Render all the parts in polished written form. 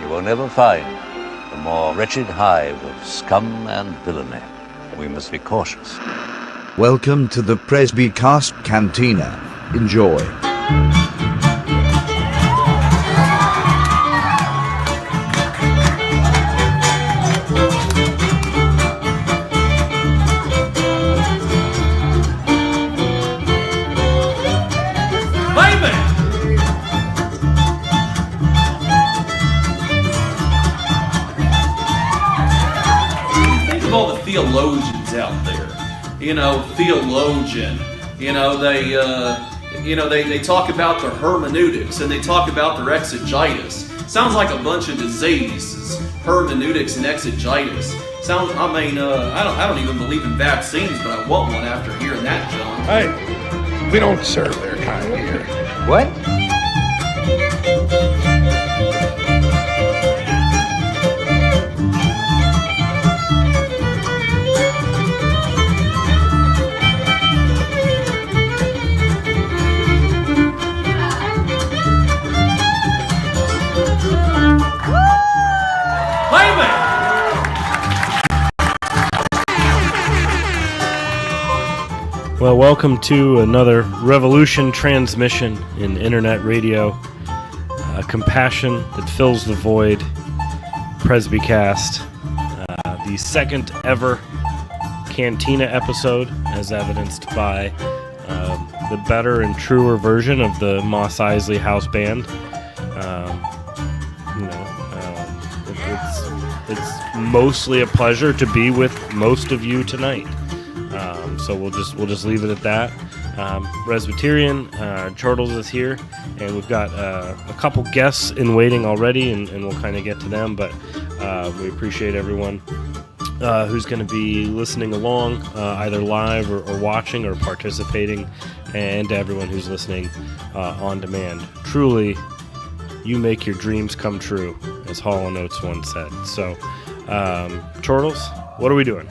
You will never find a more wretched hive of scum and villainy. We must be cautious. Welcome to the Presbycast Cantina. Enjoy. All the theologians out there, they talk about their hermeneutics and they talk about their exegesis. Sounds like a bunch of diseases, hermeneutics and exegesis. I don't even believe in vaccines, but I want one after hearing that, John. Hey, we don't serve their kind here. What? Well, welcome to another revolution transmission in internet radio. A compassion that fills the void. Presbycast. The second ever Cantina episode, as evidenced by the better and truer version of the Mos Eisley House Band. It's mostly a pleasure to be with most of you tonight. So we'll just leave it at that. Presbyterian Chortles is here, and we've got a couple guests in waiting already, and we'll kind of get to them. But we appreciate everyone who's going to be listening along, either live or watching or participating, and to everyone who's listening on demand. Truly, you make your dreams come true, as Hall & Oates once said. So, Chortles, what are we doing?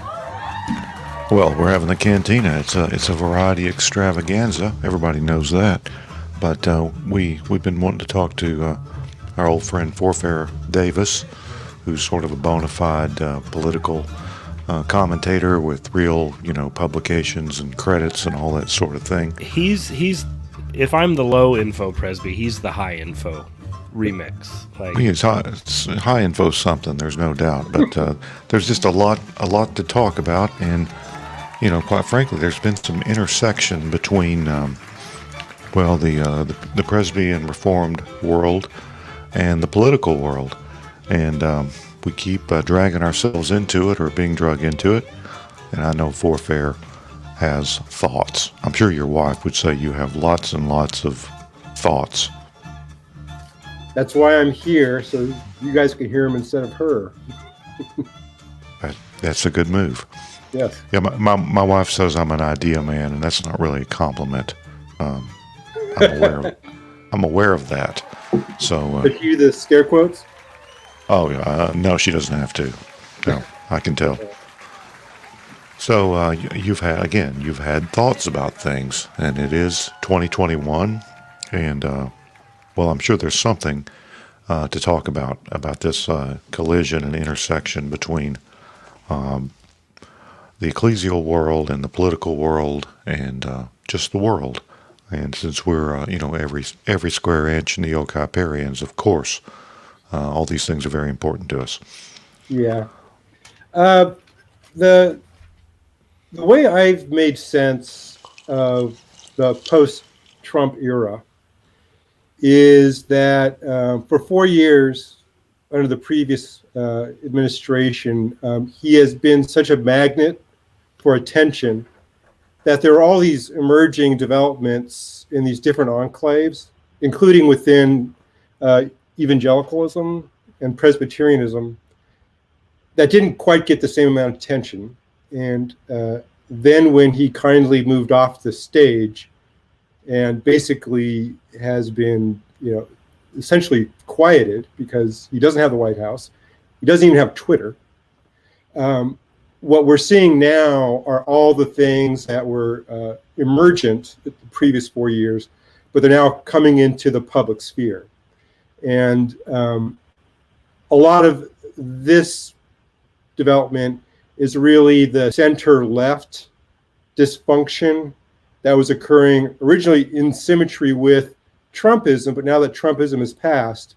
Well, we're having the Cantina. It's a variety extravaganza. Everybody knows that. But we've been wanting to talk to our old friend Forfair Davis, who's sort of a bona fide political commentator with real, publications and credits and all that sort of thing. He's if I'm the low info Presby, he's the high info remix. It's high info something, there's no doubt. But there's just a lot to talk about, and quite frankly, there's been some intersection between, the Presby Reformed world and the political world. And we keep dragging ourselves into it or being dragged into it. And I know Forfair has thoughts. I'm sure your wife would say you have lots and lots of thoughts. That's why I'm here, so you guys can hear him instead of her. That's a good move. Yes. Yeah, my wife says I'm an idea man, and that's not really a compliment. I'm aware of that. So. But you the scare quotes? Oh yeah, no, she doesn't have to. No, I can tell. So you've had thoughts about things, and it is 2021, and I'm sure there's something to talk about this collision and intersection between the ecclesial world and the political world and just the world. And since we're, every square inch neo-Kuyperians, of course, all these things are very important to us. Yeah. The way I've made sense of the post-Trump era is that for 4 years under the previous administration, he has been such a magnet for attention that there are all these emerging developments in these different enclaves, including within evangelicalism and Presbyterianism, that didn't quite get the same amount of attention. And then when he kindly moved off the stage and basically has been, essentially quieted because he doesn't have the White House, he doesn't even have Twitter. What we're seeing now are all the things that were emergent the previous 4 years, but they're now coming into the public sphere. And a lot of this development is really the center-left dysfunction that was occurring originally in symmetry with Trumpism, but now that Trumpism is passed,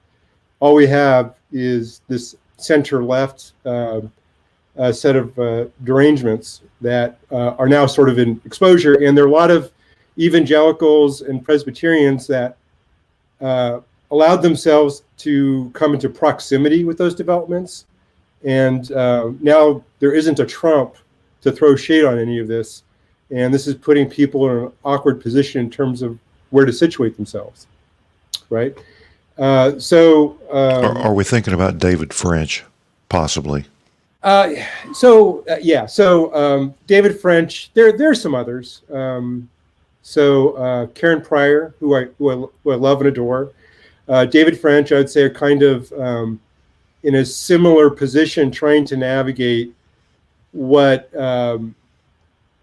all we have is this center-left set of derangements that are now sort of in exposure. And there are a lot of evangelicals and Presbyterians that allowed themselves to come into proximity with those developments. And now there isn't a Trump to throw shade on any of this. And this is putting people in an awkward position in terms of where to situate themselves, right? Are we thinking about David French, possibly? So David French, there are some others. Karen Pryor, who I love and adore. David French, I would say, are kind of in a similar position, trying to navigate what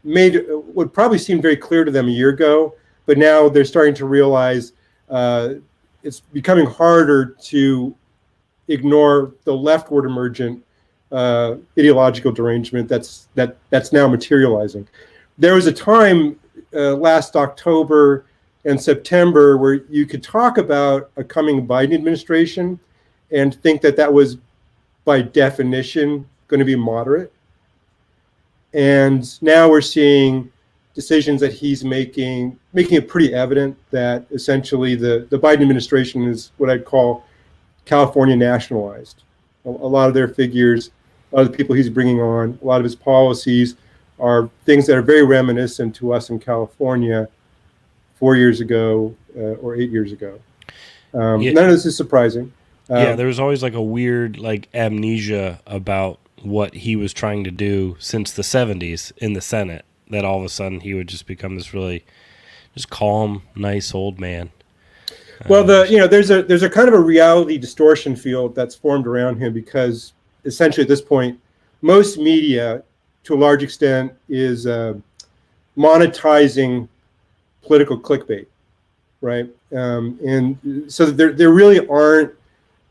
would probably seem very clear to them a year ago, but now they're starting to realize it's becoming harder to ignore the leftward emergent ideological derangement that's now materializing. There was a time last October and September where you could talk about a coming Biden administration and think that was by definition going to be moderate. And now we're seeing decisions that he's making it pretty evident that essentially the Biden administration is what I'd call California nationalized. A lot of their figures, a lot of the people he's bringing on, a lot of his policies are things that are very reminiscent to us in California 4 years ago or 8 years ago. None of this is surprising. There was always like a weird like amnesia about what he was trying to do since the 70s in the Senate, that all of a sudden he would just become this really just calm, nice old man. Well, there's a kind of a reality distortion field that's formed around him because essentially at this point, most media to a large extent is monetizing political clickbait, right? And so there really aren't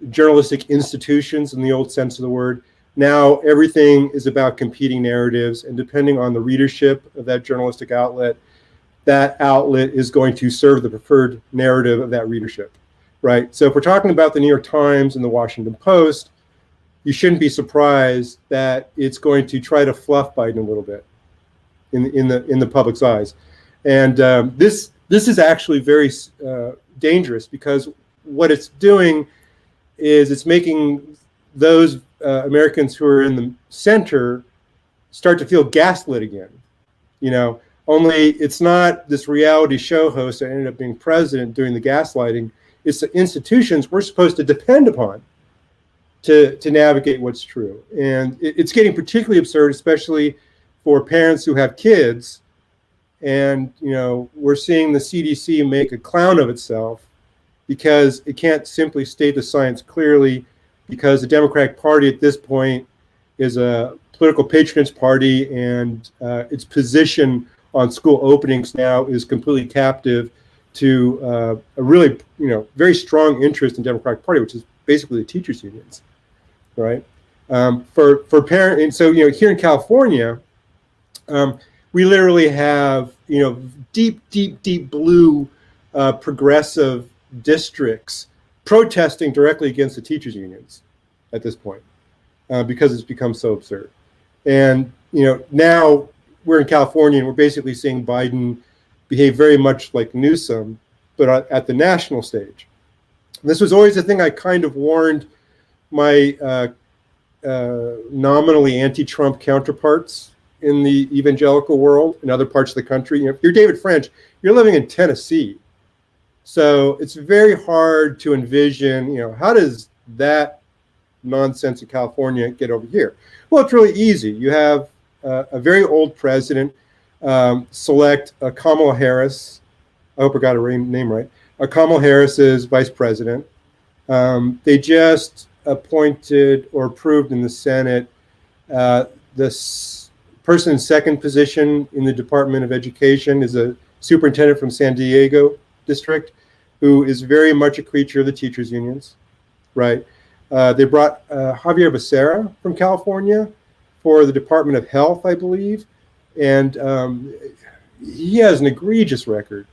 journalistic institutions in the old sense of the word. Now everything is about competing narratives, and depending on the readership of that journalistic outlet, that outlet is going to serve the preferred narrative of that readership, right? So if we're talking about the New York Times and the Washington Post, you shouldn't be surprised that it's going to try to fluff Biden a little bit in the public's eyes. And this is actually very dangerous, because what it's doing is it's making those Americans who are in the center start to feel gaslit again. Only it's not this reality show host that ended up being president doing the gaslighting. It's the institutions we're supposed to depend upon to navigate what's true. And it's getting particularly absurd, especially for parents who have kids. And, we're seeing the CDC make a clown of itself because it can't simply state the science clearly, because the Democratic Party at this point is a political patronage party, and its position on school openings now is completely captive to a really, very strong interest in the Democratic Party, which is basically the teachers' unions, right? For parents, and so here in California, we literally have deep blue progressive districts protesting directly against the teachers' unions at this point because it's become so absurd. And now we're in California and we're basically seeing Biden behave very much like Newsom, but at the national stage. And this was always the thing I kind of warned my nominally anti-Trump counterparts in the evangelical world in other parts of the country. If you're David French, you're living in Tennessee. So it's very hard to envision, how does that nonsense in California get over here? Well, it's really easy. You have a very old president select Kamala Harris. I hope I got her name right. Kamala Harris is vice president. They just appointed or approved in the Senate this person in second position in the Department of Education is a superintendent from San Diego district who is very much a creature of the teachers unions, right? They brought Javier Becerra from California for the Department of Health, I believe, and he has an egregious record,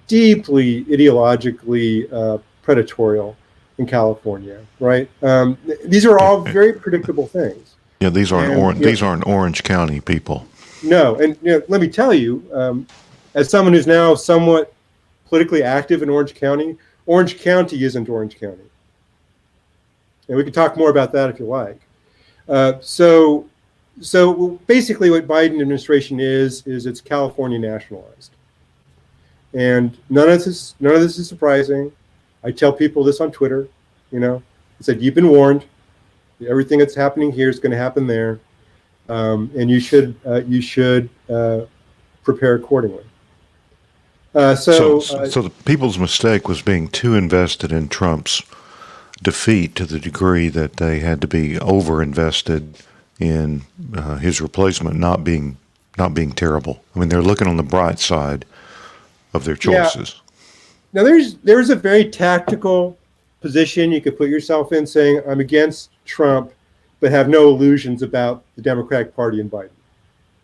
deeply ideologically predatorial in California, right? These are all very predictable things. Yeah, these aren't Orange County people. No, and let me tell you, as someone who's now somewhat politically active in Orange County isn't Orange County. And we can talk more about that if you like. So basically what Biden administration is it's California nationalized. And none of this is surprising. I tell people this on Twitter, I said, you've been warned. Everything that's happening here is going to happen there. And you should prepare accordingly. So the people's mistake was being too invested in Trump's defeat to the degree that they had to be over-invested in his replacement not being terrible. I mean, they're looking on the bright side of their choices. Yeah. Now, there's a very tactical position you could put yourself in, saying I'm against Trump, but have no illusions about the Democratic Party and Biden.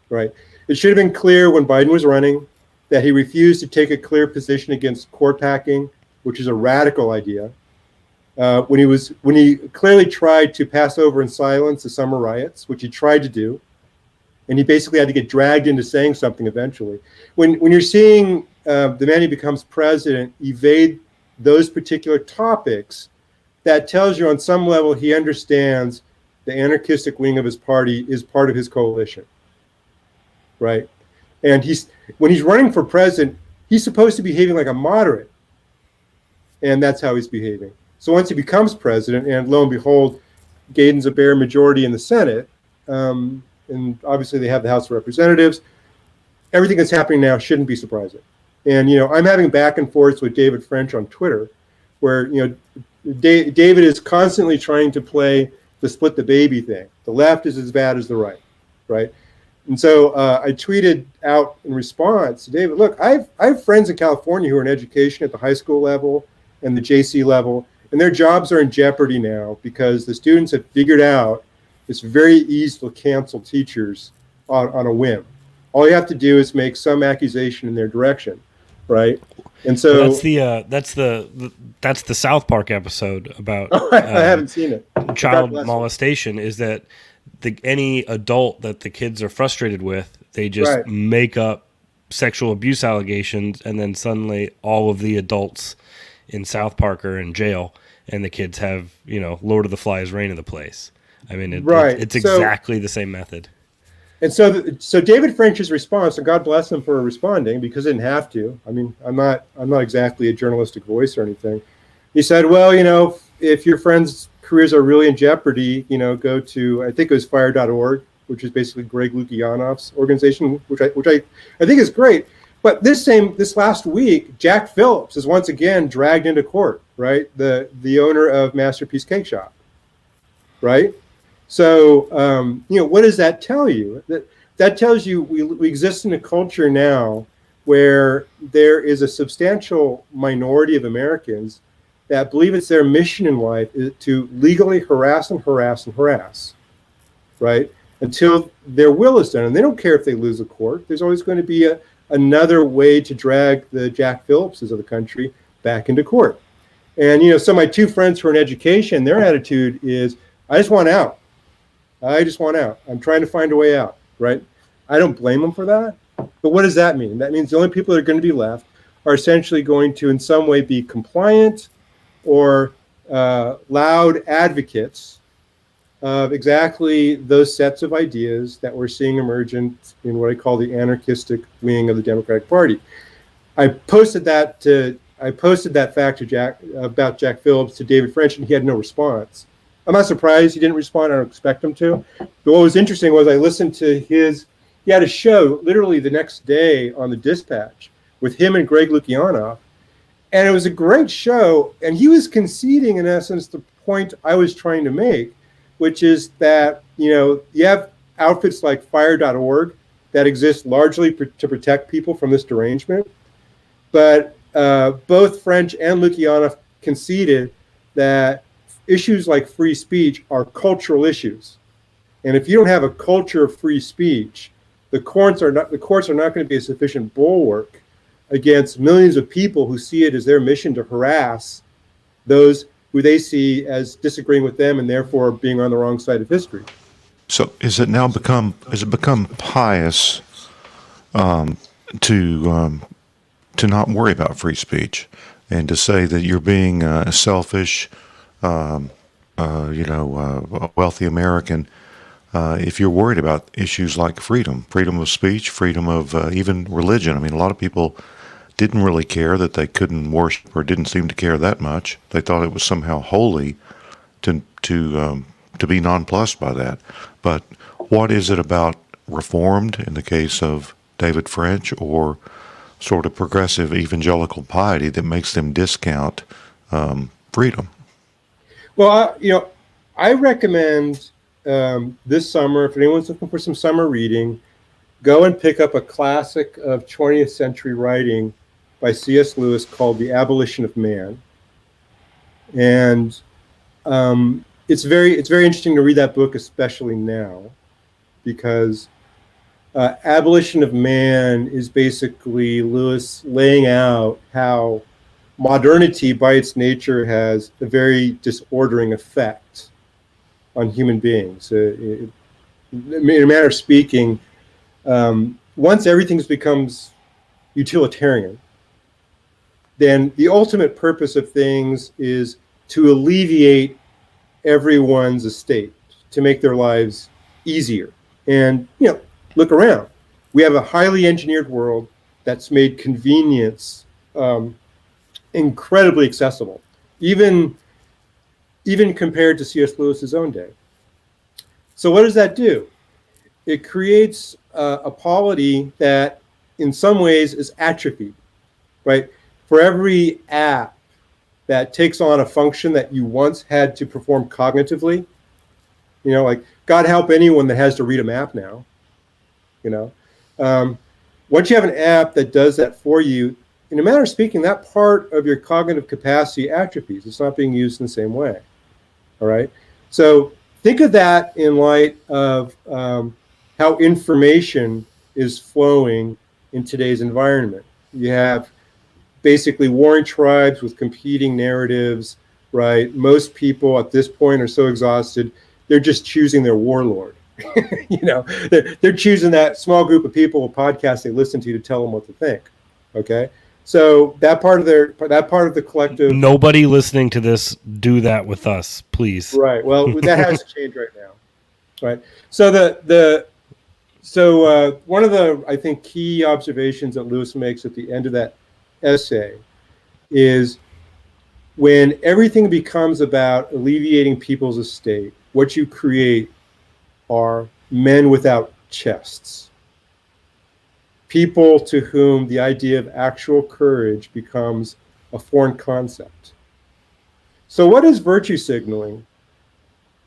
Right? It should have been clear when Biden was running that he refused to take a clear position against court packing, which is a radical idea. When he clearly tried to pass over in silence the summer riots, which he tried to do, and he basically had to get dragged into saying something eventually. When you're seeing the man who becomes president evade those particular topics, that tells you on some level he understands the anarchistic wing of his party is part of his coalition, right? And when he's running for president, he's supposed to be behaving like a moderate, and that's how he's behaving. So once he becomes president, and lo and behold, Gaydon's a bare majority in the Senate, and obviously they have the House of Representatives, everything that's happening now shouldn't be surprising. And, I'm having back and forth with David French on Twitter, where, David is constantly trying to play the split the baby thing. The left is as bad as the right? And so I tweeted out in response to David, look, I have friends in California who are in education at the high school level and the JC level, and their jobs are in jeopardy now because the students have figured out it's very easy to cancel teachers on a whim. All you have to do is make some accusation in their direction, right? And so that's the South Park episode about I haven't seen it. Child molestation. Is that any adult that the kids are frustrated with, they just make up sexual abuse allegations, and then suddenly all of the adults in South Park are in jail, and the kids have Lord of the Flies reign of the place. I mean, it's exactly the same method. And so David French's response, and God bless him for responding because he didn't have to. I mean, I'm not exactly a journalistic voice or anything. He said, well, if your friends' careers are really in jeopardy, go to, I think it was fire.org, which is basically Greg Lukianoff's organization, which I think is great. But this last week, Jack Phillips is once again dragged into court, right? The owner of Masterpiece Cake Shop, right? So, what does that tell you? That tells you we exist in a culture now where there is a substantial minority of Americans that believe it's their mission in life is to legally harass, right? Until their will is done. And they don't care if they lose a court. There's always going to be another way to drag the Jack Phillipses of the country back into court. And, so my two friends who are in education, their attitude is, I just want out. I'm trying to find a way out, right? I don't blame them for that. But what does that mean? That means the only people that are going to be left are essentially going to in some way be compliant or loud advocates of exactly those sets of ideas that we're seeing emergent in what I call the anarchistic wing of the Democratic Party. I posted that fact to about Jack Phillips to David French, and he had no response. I'm not surprised he didn't respond. I don't expect him to. But what was interesting was I listened to he had a show literally the next day on the Dispatch with him and Greg Lukianoff. And it was a great show. And he was conceding, in essence, the point I was trying to make, which is that, you have outfits like fire.org that exist largely to protect people from this derangement. But both French and Lukianoff conceded that issues like free speech are cultural issues. And if you don't have a culture of free speech, the courts are not going to be a sufficient bulwark against millions of people who see it as their mission to harass those who they see as disagreeing with them and therefore being on the wrong side of history. So has it become pious to not worry about free speech and to say that you're being selfish, a wealthy American, if you're worried about issues like freedom of speech, freedom of even religion? I mean, a lot of people didn't really care that they couldn't worship, or didn't seem to care that much. They thought it was somehow holy to be nonplussed by that. But what is it about Reformed, in the case of David French, or sort of progressive evangelical piety, that makes them discount freedom? Well, I recommend this summer, if anyone's looking for some summer reading, go and pick up a classic of 20th century writing by C.S. Lewis called The Abolition of Man. And it's very interesting to read that book, especially now, because Abolition of Man is basically Lewis laying out how modernity by its nature has a very disordering effect on human beings. In a manner of speaking, once everything becomes utilitarian, then the ultimate purpose of things is to alleviate everyone's estate, to make their lives easier. And, look around. We have a highly engineered world that's made convenience incredibly accessible, even compared to C.S. Lewis's own day. So what does that do? It creates a polity that in some ways is atrophied, right? For every app that takes on a function that you once had to perform cognitively, like God help anyone that has to read a map now, once you have an app that does that for you, in a manner of speaking, that part of your cognitive capacity atrophies. It's not being used in the same way. All right. So think of that in light of how information is flowing in today's environment. You have basically warring tribes with competing narratives, right? Most people at this point are so exhausted, they're just choosing their warlord. They're choosing that small group of people with podcasts they listen to tell them what to think. Okay. So that part of the collective. Nobody listening to this do that with us, please. Right. Well, that has to change right now. Right. So one of the, I think, key observations that Lewis makes at the end of that essay is when everything becomes about alleviating people's estate, what you create are men without chests. People to whom the idea of actual courage becomes a foreign concept. So what is virtue signaling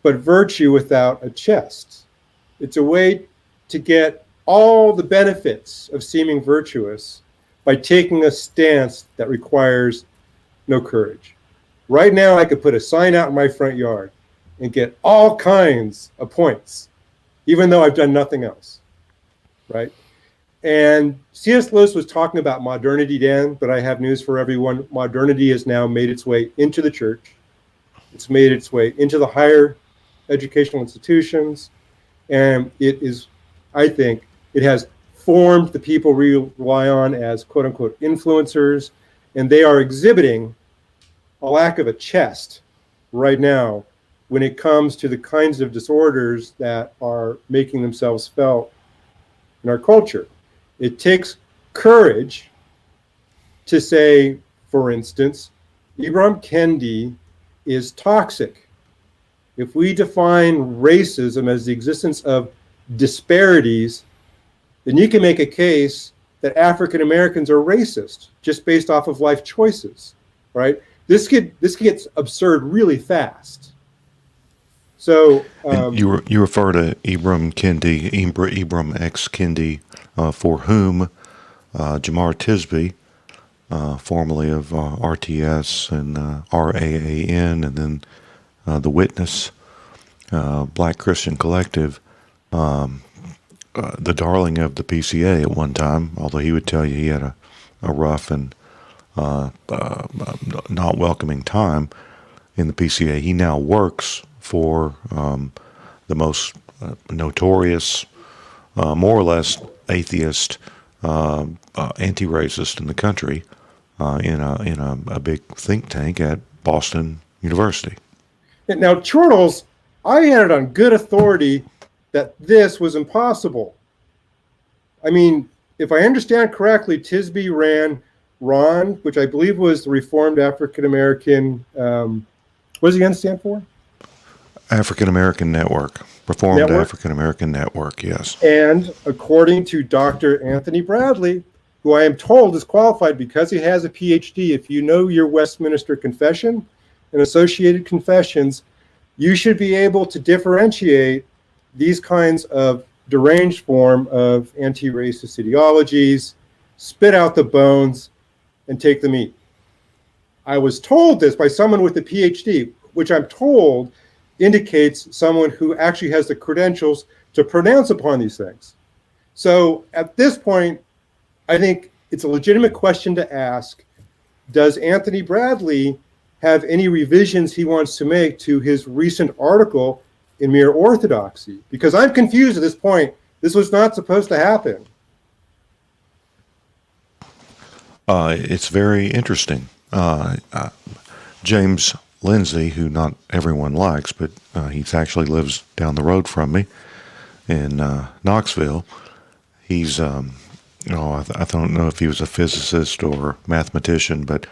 but virtue without a chest? It's a way to get all the benefits of seeming virtuous by taking a stance that requires no courage. Right now, I could put a sign out in my front yard and get all kinds of points, even though I've done nothing else, right? And C.S. Lewis was talking about modernity then, but I have news for everyone. Modernity has now made its way into the church. It's made its way into the higher educational institutions. And it is, I think, it has formed the people we rely on as quote unquote influencers. And they are exhibiting a lack of a chest right now when it comes to the kinds of disorders that are making themselves felt in our culture. It takes courage to say, for instance, Ibram Kendi is toxic. If we define racism as the existence of disparities, then you can make a case that African Americans are racist just based off of life choices, right? This gets absurd really fast. So you refer to Ibram Kendi, Ibram X Kendi, for whom Jamar Tisby, formerly of RTS and RAAN, and then The Witness, Black Christian Collective, the darling of the PCA at one time, although he would tell you he had a rough and not welcoming time in the PCA. He now works for the most notorious, more or less atheist, anti-racist in the country, in a big think tank at Boston University. Now, Chortles, I had it on good authority that this was impossible. I mean, if I understand correctly, Tisby ran RON, which I believe was the Reformed African American, what does the N stand for? African American Network. Reformed Network? African American Network, yes. And according to Dr. Anthony Bradley, who I am told is qualified because he has a PhD, if you know your Westminster Confession and associated confessions, you should be able to differentiate these kinds of deranged form of anti-racist ideologies, spit out the bones, and take the meat. I was told this by someone with a PhD, which I'm told indicates someone who actually has the credentials to pronounce upon these things. So at this point, I think it's a legitimate question to ask, does Anthony Bradley have any revisions he wants to make to his recent article in Mere Orthodoxy? Because I'm confused at this point. This was not supposed to happen. It's very interesting. James Lindsay, who not everyone likes, but he actually lives down the road from me in Knoxville. He's, I don't know if he was a physicist or mathematician, but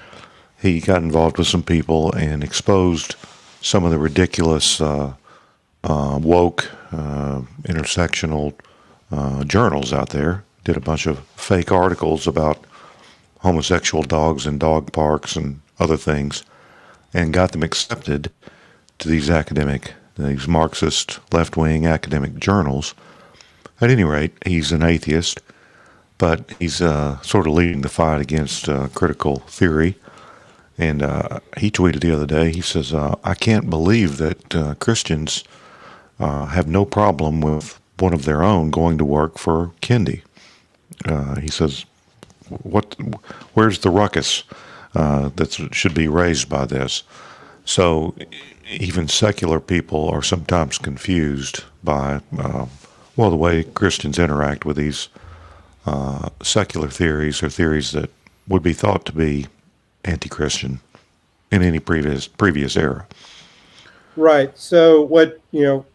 he got involved with some people and exposed some of the ridiculous woke intersectional journals out there. Did a bunch of fake articles about homosexual dogs in dog parks and other things, and got them accepted to these Marxist left-wing academic journals. At any rate, he's an atheist, but he's sort of leading the fight against critical theory. And he tweeted the other day, he says, I can't believe that Christians have no problem with one of their own going to work for Kendi. He says, where's the ruckus that should be raised by this? So even secular people are sometimes confused by, the way Christians interact with these secular theories or theories that would be thought to be anti-Christian in any previous era. Right. So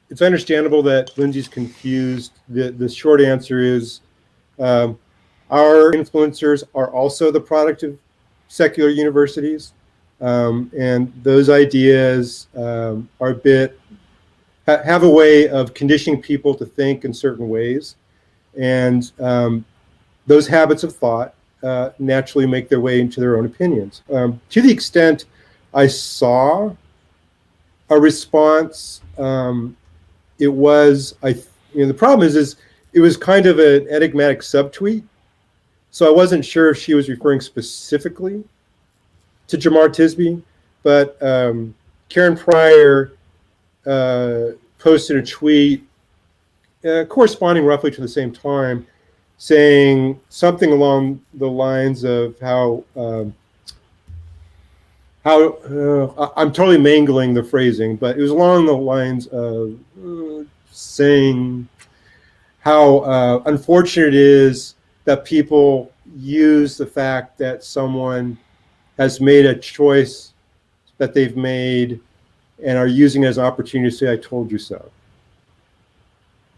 it's understandable that Lindsay's confused. The short answer is our influencers are also the product of secular universities. And those ideas are have a way of conditioning people to think in certain ways. And those habits of thought naturally make their way into their own opinions. To the extent I saw a response, it was, the problem is it was kind of an enigmatic subtweet. So I wasn't sure if she was referring specifically to Jamar Tisby, but Karen Pryor posted a tweet corresponding roughly to the same time, saying something along the lines of how I'm totally mangling the phrasing, but it was along the lines of saying how unfortunate it is that people use the fact that someone has made a choice that they've made and are using it as an opportunity to say, "I told you so."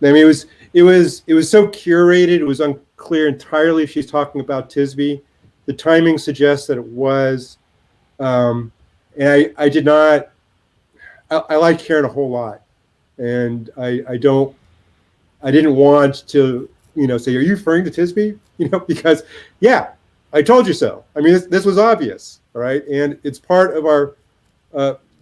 I mean, it was so curated. It was unclear entirely if she's talking about Tisby. The timing suggests that it was, and I did not. I like Karen a whole lot, and I didn't want to say, "Are you referring to Tisby?" Because I told you so. I mean, this was obvious, all right, and it's part of our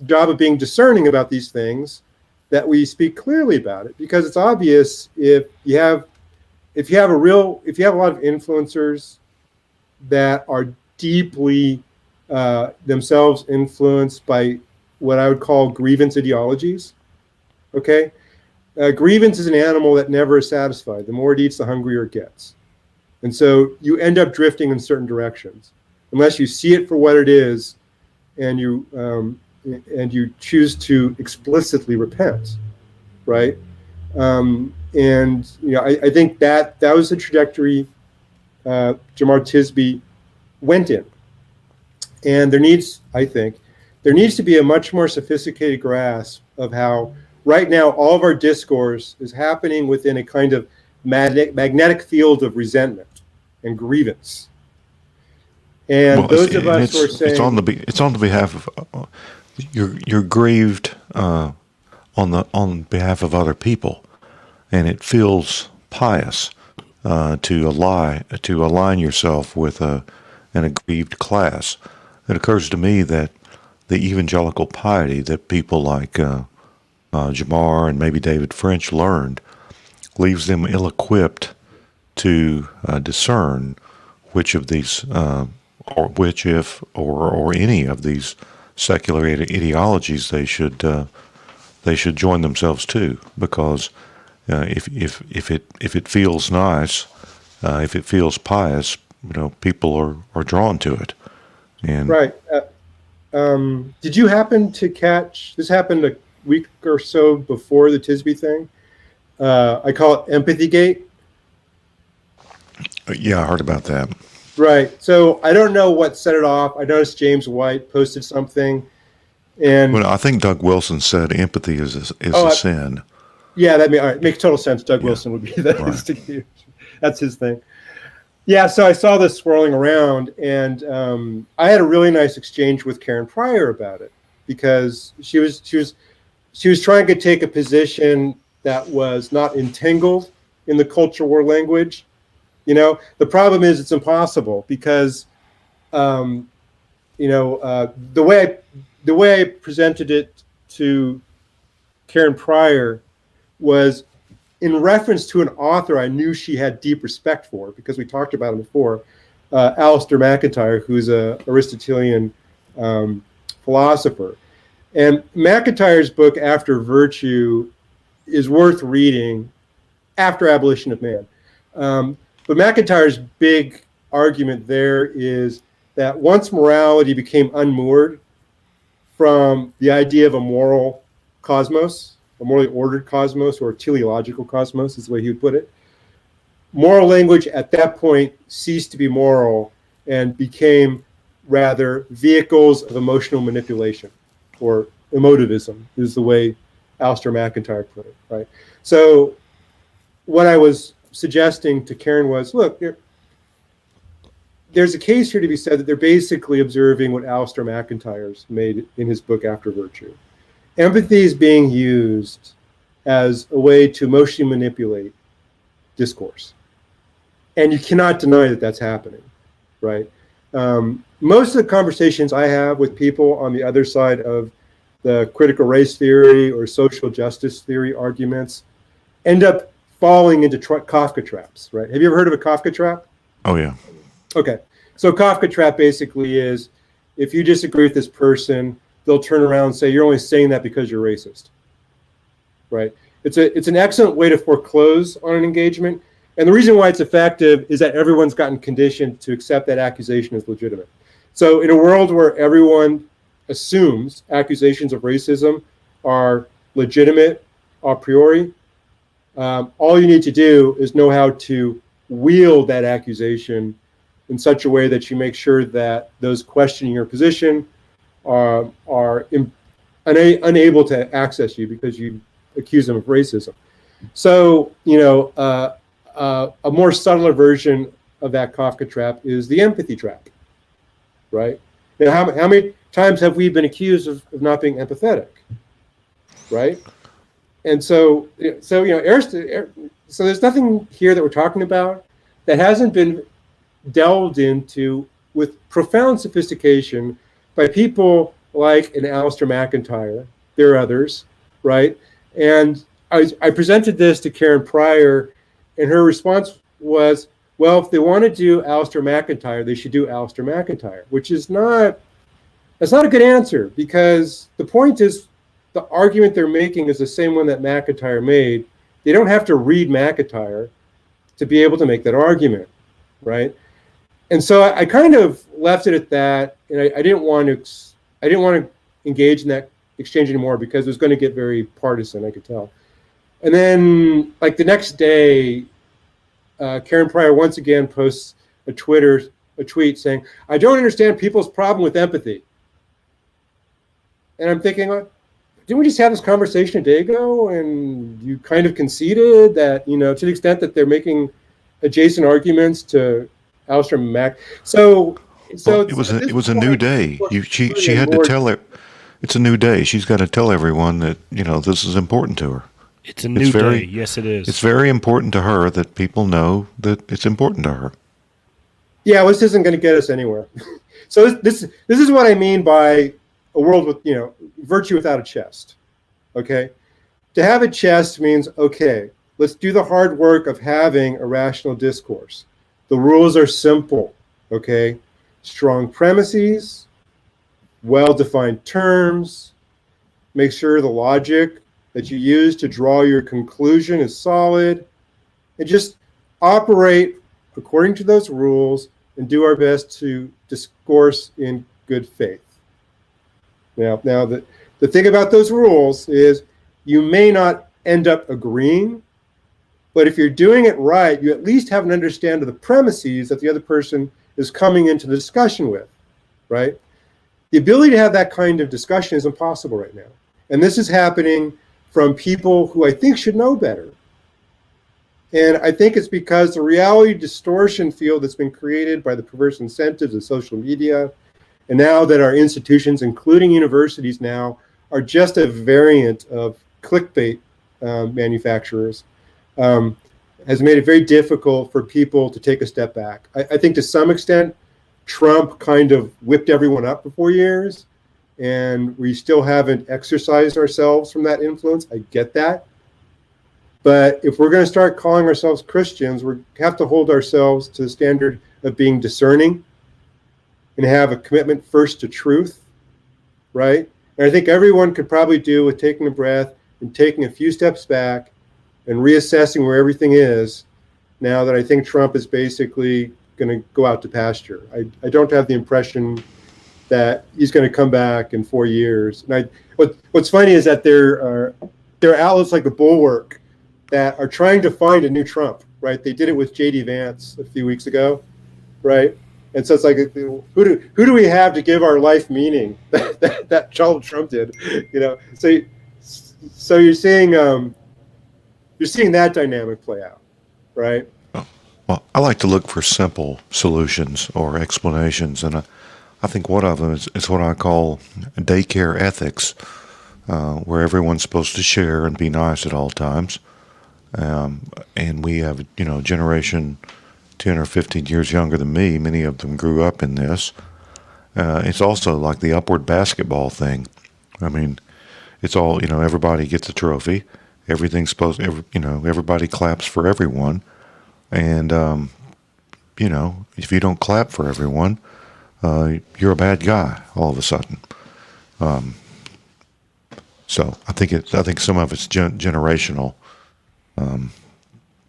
job of being discerning about these things, that we speak clearly about it, because it's obvious if you have a lot of influencers that are deeply themselves influenced by what I would call grievance ideologies. Okay, grievance is an animal that never is satisfied. The more it eats, the hungrier it gets, and so you end up drifting in certain directions unless you see it for what it is, and you choose to explicitly repent, right? And I think that was the trajectory Jamar Tisby went in, and there needs to be a much more sophisticated grasp of how right now all of our discourse is happening within a kind of magnetic field of resentment and grievance. And those of us who are saying it's on the behalf of you're grieved on behalf of other people, and it feels pious to align yourself with an aggrieved class. It occurs to me that the evangelical piety that people like Jamar and maybe David French learned leaves them ill-equipped to discern which of these, or any of these secular ideologies they should join themselves to, because if it feels nice, if it feels pious, people are drawn to it. And right. Did you happen to catch this? Happened a week or so before the Tisby thing. I call it Empathy Gate. Yeah, I heard about that. Right. So I don't know what set it off. I noticed James White posted something, and I think Doug Wilson said empathy is a sin. Yeah, all right. It makes total sense. Doug Wilson would be the instigator. That's his thing. Yeah. So I saw this swirling around, and I had a really nice exchange with Karen Pryor about it, because she was trying to take a position that was not entangled in the culture war language. The problem is it's impossible, because the way I presented it to Karen Pryor was in reference to an author I knew she had deep respect for, because we talked about him before, Alistair McIntyre, who's a Aristotelian philosopher. And McIntyre's book, After Virtue, is worth reading after Abolition of Man. But McIntyre's big argument there is that once morality became unmoored from the idea of a moral cosmos, a morally ordered cosmos, or teleological cosmos is the way he would put it, moral language at that point ceased to be moral and became rather vehicles of emotional manipulation, or emotivism is the way Alistair McIntyre put it, right? So what I was suggesting to Karen was, look, there's a case here to be said that they're basically observing what Alistair McIntyre's made in his book After Virtue. Empathy is being used as a way to emotionally manipulate discourse. And you cannot deny that that's happening, right? Most of the conversations I have with people on the other side of the critical race theory or social justice theory arguments end up falling into Kafka traps, right? Have you ever heard of a Kafka trap? Oh, yeah. Okay. So Kafka trap basically is, if you disagree with this person, they'll turn around and say, you're only saying that because you're racist, right? It's an excellent way to foreclose on an engagement. And the reason why it's effective is that everyone's gotten conditioned to accept that accusation as legitimate. So in a world where everyone assumes accusations of racism are legitimate a priori, all you need to do is know how to wield that accusation in such a way that you make sure that those questioning your position are unable to access you because you accuse them of racism. So, a more subtler version of that Kafka trap is the empathy trap, right? Now, how many times have we been accused of not being empathetic, right? And so there's nothing here that we're talking about that hasn't been delved into with profound sophistication by people like an Alistair McIntyre. There are others, right? And I presented this to Karen Pryor, and her response was, well, if they want to do Alistair McIntyre, they should do Alistair McIntyre, which is not That's not a good answer, because the point is the argument they're making is the same one that McIntyre made. They don't have to read McIntyre to be able to make that argument, right? And so I kind of left it at that, and I didn't want to engage in that exchange anymore, because it was going to get very partisan, I could tell. And then, like, the next day, Karen Pryor once again posts a tweet saying, "I don't understand people's problem with empathy." And I'm thinking, didn't we just have this conversation a day ago, and you kind of conceded that, to the extent that they're making adjacent arguments to Alistair Mack. So it was a new day. She had to tell it. It's a new day. She's got to tell everyone that this is important to her. It's a new day. Yes, it is. It's very important to her that people know that it's important to her. Yeah, well, this isn't going to get us anywhere. So this is what I mean by a world with virtue without a chest. Okay, to have a chest means, okay, let's do the hard work of having a rational discourse. The rules are simple. Okay, strong premises, well-defined terms. Make sure the logic that you use to draw your conclusion is solid, and just operate according to those rules and do our best to discourse in good faith. Now the thing about those rules is you may not end up agreeing, but if you're doing it right, you at least have an understanding of the premises that the other person is coming into the discussion with, right? The ability to have that kind of discussion is impossible right now. And this is happening from people who I think should know better. And I think it's because the reality distortion field that's been created by the perverse incentives of social media, and now that our institutions, including universities now, are just a variant of clickbait manufacturers, has made it very difficult for people to take a step back. I think to some extent, Trump kind of whipped everyone up for 4 years, and we still haven't exercised ourselves from that influence. I get that. But if we're going to start calling ourselves Christians, we have to hold ourselves to the standard of being discerning and have a commitment first to truth, right? And I think everyone could probably do with taking a breath and taking a few steps back and reassessing where everything is, now that I think Trump is basically going to go out to pasture. I don't have the impression that he's going to come back in 4 years. And what's funny is that there are outlets like the Bulwark that are trying to find a new Trump, right? They did it with J.D. Vance a few weeks ago, right? And so it's like, who do we have to give our life meaning that Donald Trump did, So you're seeing that dynamic play out, right? Well, I like to look for simple solutions or explanations, and I think one of them is what I call daycare ethics, where everyone's supposed to share and be nice at all times. And we have, a generation 10 or 15 years younger than me. Many of them grew up in this. It's also like the upward basketball thing. I mean, it's all, everybody gets a trophy. Everything's everybody claps for everyone. And, if you don't clap for everyone, you're a bad guy all of a sudden. So I think some of it's generational.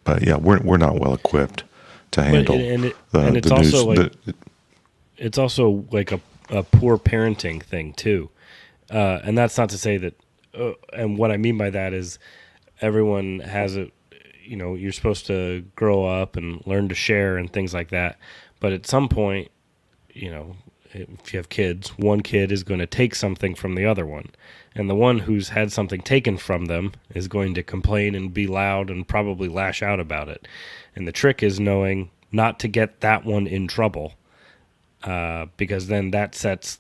But yeah, we're not well equipped to handle it's the also news. like it's also like a poor parenting thing too, and that's not to say that. And what I mean by that is, everyone has a, you're supposed to grow up and learn to share and things like that. But at some point, if you have kids, one kid is going to take something from the other one. And the one who's had something taken from them is going to complain and be loud and probably lash out about it. And the trick is knowing not to get that one in trouble, because then that sets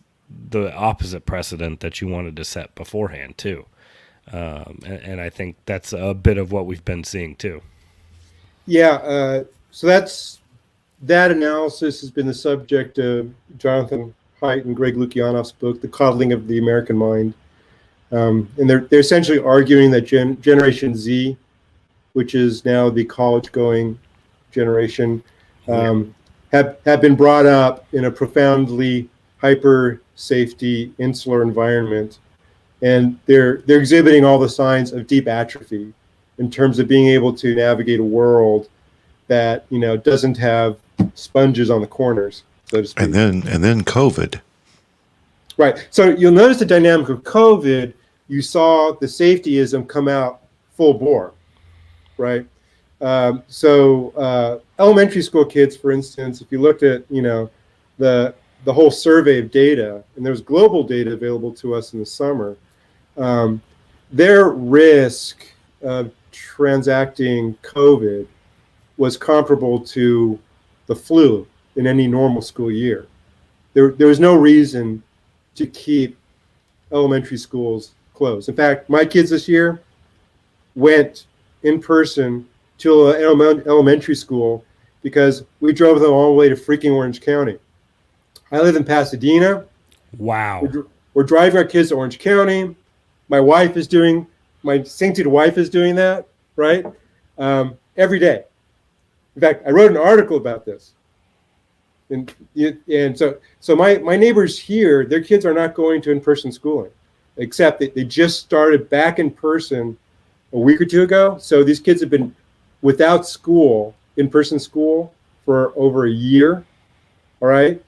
the opposite precedent that you wanted to set beforehand, too. And I think that's a bit of what we've been seeing, too. Yeah, so that analysis has been the subject of Jonathan Haidt and Greg Lukianoff's book, The Coddling of the American Mind. And they're essentially arguing that Generation Z, which is now the college-going generation, have been brought up in a profoundly hyper safety, insular environment, and they're exhibiting all the signs of deep atrophy in terms of being able to navigate a world that doesn't have sponges on the corners, so to speak. And then COVID. Right. So you'll notice the dynamic of COVID. You saw the safetyism come out full bore, right? Elementary school kids, for instance, if you looked at the whole survey of data, and there was global data available to us in the summer, their risk of transacting COVID was comparable to the flu in any normal school year. There was no reason to keep elementary schools closed. In fact, my kids this year went in person to elementary school because we drove them all the way to freaking Orange County. I live in Pasadena. Wow. We're driving our kids to Orange County. My sanctity wife is doing that, right? Every day. In fact, I wrote an article about this. And so my neighbors here, their kids are not going to in-person schooling, except that they just started back in person a week or two ago. So these kids have been without school, in-person school, for over a year. All right.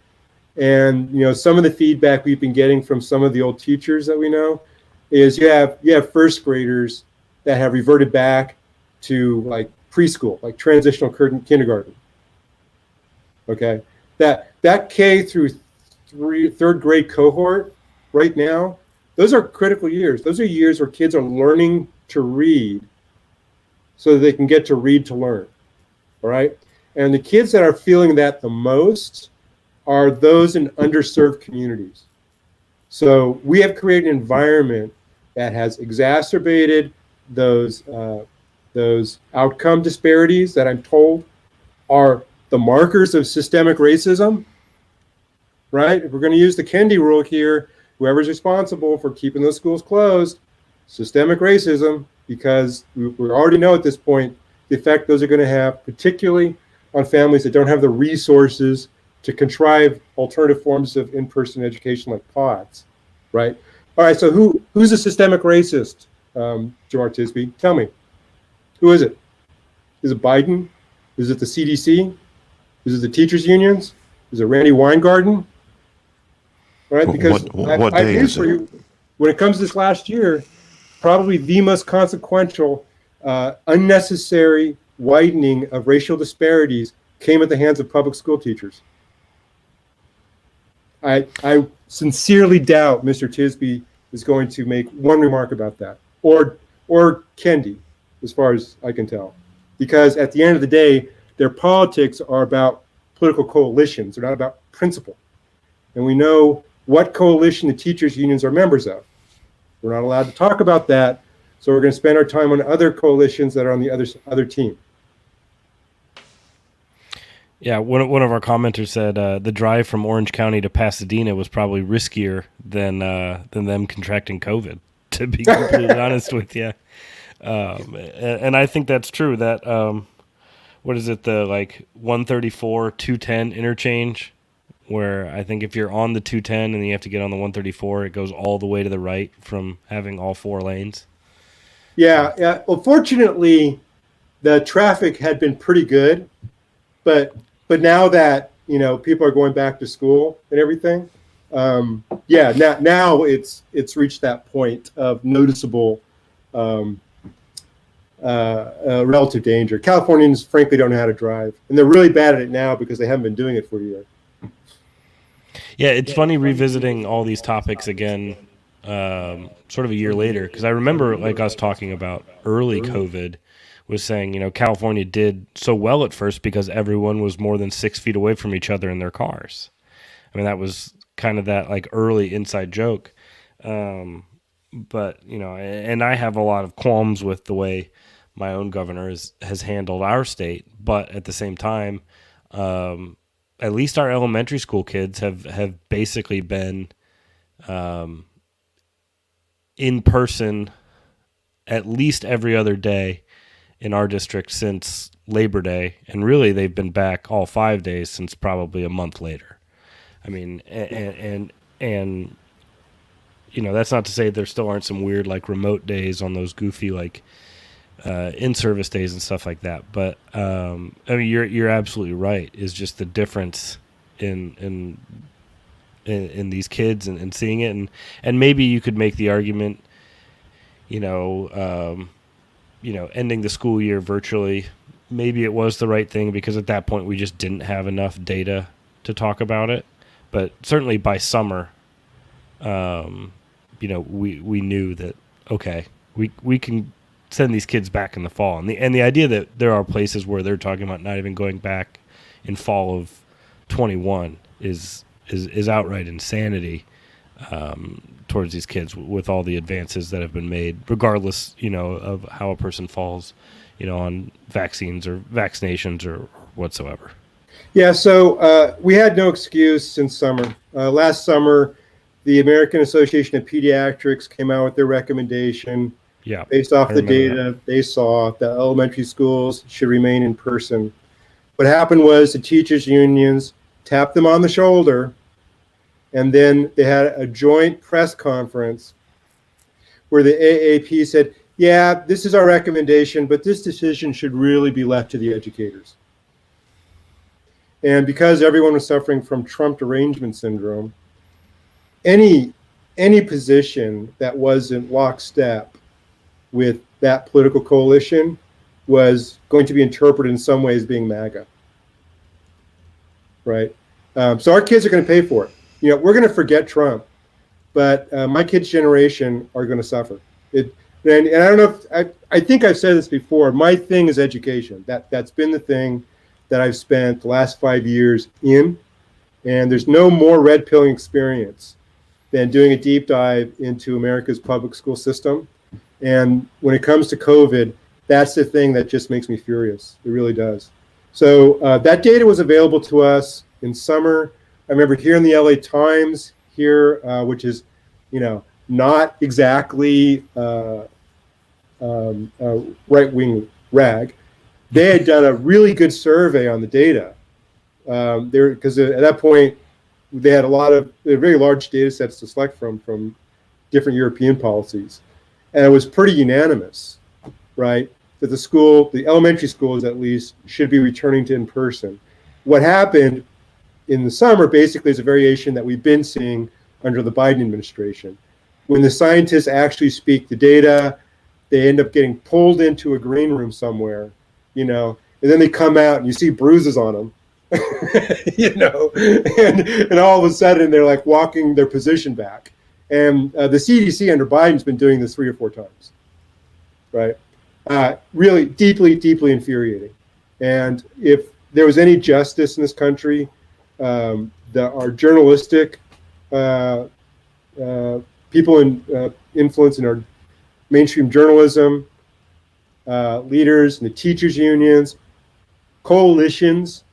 And some of the feedback we've been getting from some of the old teachers that we know is you have first graders that have reverted back to like preschool, like transitional kindergarten. Okay. That K through third grade cohort right now, those are critical years. Those are years where kids are learning to read so that they can get to read to learn. All right. And the kids that are feeling that the most are those in underserved communities. So we have created an environment that has exacerbated those outcome disparities that I'm told are the markers of systemic racism, right? If we're going to use the Kendi rule here, whoever's responsible for keeping those schools closed, systemic racism, because we already know at this point the effect those are going to have, particularly on families that don't have the resources to contrive alternative forms of in-person education like pods, right? All right, so who's a systemic racist, Jamar Tisby? Tell me. Who is it? Is it Biden? Is it the CDC? Is it the teachers' unions? Is it Randy Weingarten? All right, because what I day is it? you, when it comes to this last year, probably the most consequential, unnecessary widening of racial disparities came at the hands of public school teachers. I sincerely doubt Mr. Tisby is going to make one remark about that, or Kendi, as far as I can tell, because at the end of the day, their politics are about political coalitions. They're not about principle. And we know what coalition the teachers' unions are members of. We're not allowed to talk about that, so we're going to spend our time on other coalitions that are on the other team. Yeah, one of our commenters said the drive from Orange County to Pasadena was probably riskier than them contracting COVID, to be completely honest with you. And I think that's true. That what is it, the 134 210 interchange, where I think if you're on the 210 and you have to get on the 134, it goes all the way to the right from having all four lanes. Yeah. Well, fortunately, the traffic had been pretty good, but now that people are going back to school and everything, now it's reached that point of noticeable relative danger. Californians frankly don't know how to drive, and they're really bad at it now because they haven't been doing it for a year. Yeah, it's funny revisiting all these topics again, sort of a year later, because I remember us talking about early COVID was saying, California did so well at first because everyone was more than 6 feet away from each other in their cars. I mean, that was kind of that early inside joke. But, and I have a lot of qualms with the way my own governor has handled our state. But at the same time, at least our elementary school kids have basically been in person at least every other day in our district since Labor Day, and really they've been back all 5 days since probably a month later. I mean, and you know, that's not to say there still aren't some weird like remote days on those goofy like in-service days and stuff like that. But I mean, you're absolutely right. Is just the difference in these kids and seeing it, and maybe you could make the argument, ending the school year virtually. Maybe it was the right thing because at that point we just didn't have enough data to talk about it. But certainly by summer, we knew that okay, we can send these kids back in the fall, and the idea that there are places where they're talking about not even going back in fall of 21 is outright insanity towards these kids with all the advances that have been made, regardless, of how a person falls, on vaccines or vaccinations or whatsoever. Yeah, so we had no excuse since summer. Last summer, the American Association of Pediatrics came out with their recommendation based off the data they saw that elementary schools should remain in person. What happened was the teachers' unions tapped them on the shoulder, and then they had a joint press conference where the AAP said, yeah, this is our recommendation, but this decision should really be left to the educators. And because everyone was suffering from Trump derangement syndrome, any position that wasn't lockstep with that political coalition was going to be interpreted in some ways being MAGA, right? So our kids are going to pay for it. We're going to forget Trump, but my kids' generation are going to suffer. And I don't know if I think I've said this before. My thing is education. That's been the thing that I've spent the last 5 years in, and there's no more red pilling experience than doing a deep dive into America's public school system. And when it comes to COVID, that's the thing that just makes me furious. It really does. So that data was available to us in summer. I remember here in the LA Times here, which is, not exactly right-wing rag. They had done a really good survey on the data. Because at that point, they had very large data sets to select from different European policies. And it was pretty unanimous, right? That the elementary schools at least, should be returning to in-person. What happened in the summer basically is a variation that we've been seeing under the Biden administration. When the scientists actually speak the data, they end up getting pulled into a green room somewhere, and then they come out and you see bruises on them, and all of a sudden they're like walking their position back. And the CDC under Biden's been doing this 3 or 4 times, right? Really deeply, deeply infuriating. And if there was any justice in this country, our journalistic people in influence in our mainstream journalism, leaders and the teachers' unions, coalitions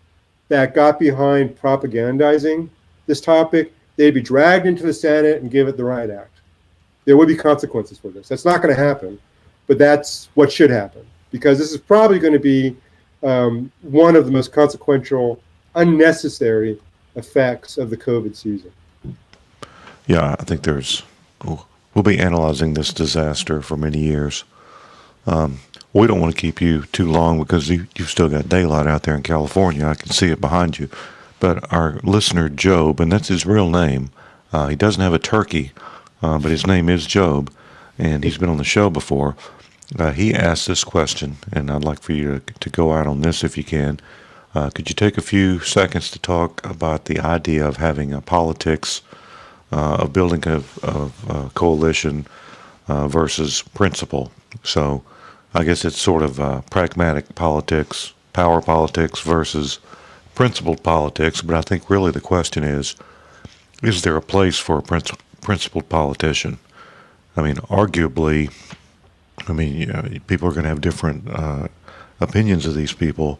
that got behind propagandizing this topic, they'd be dragged into the Senate and give it the Riot Act. There would be consequences for this. That's not going to happen, but that's what should happen, because this is probably going to be one of the most consequential, unnecessary effects of the COVID season. Yeah, I think we'll be analyzing this disaster for many years. We don't want to keep you too long because you've still got daylight out there in California. I can see it behind you. But our listener, Job, and that's his real name, he doesn't have a turkey, but his name is Job, and he's been on the show before. He asked this question, and I'd like for you to go out on this if you can. Could you take a few seconds to talk about the idea of having a politics, of building a coalition versus principle? So I guess it's sort of pragmatic politics, power politics versus principled politics, but I think really the question is there a place for a principled politician? I mean, arguably, people are going to have different opinions of these people,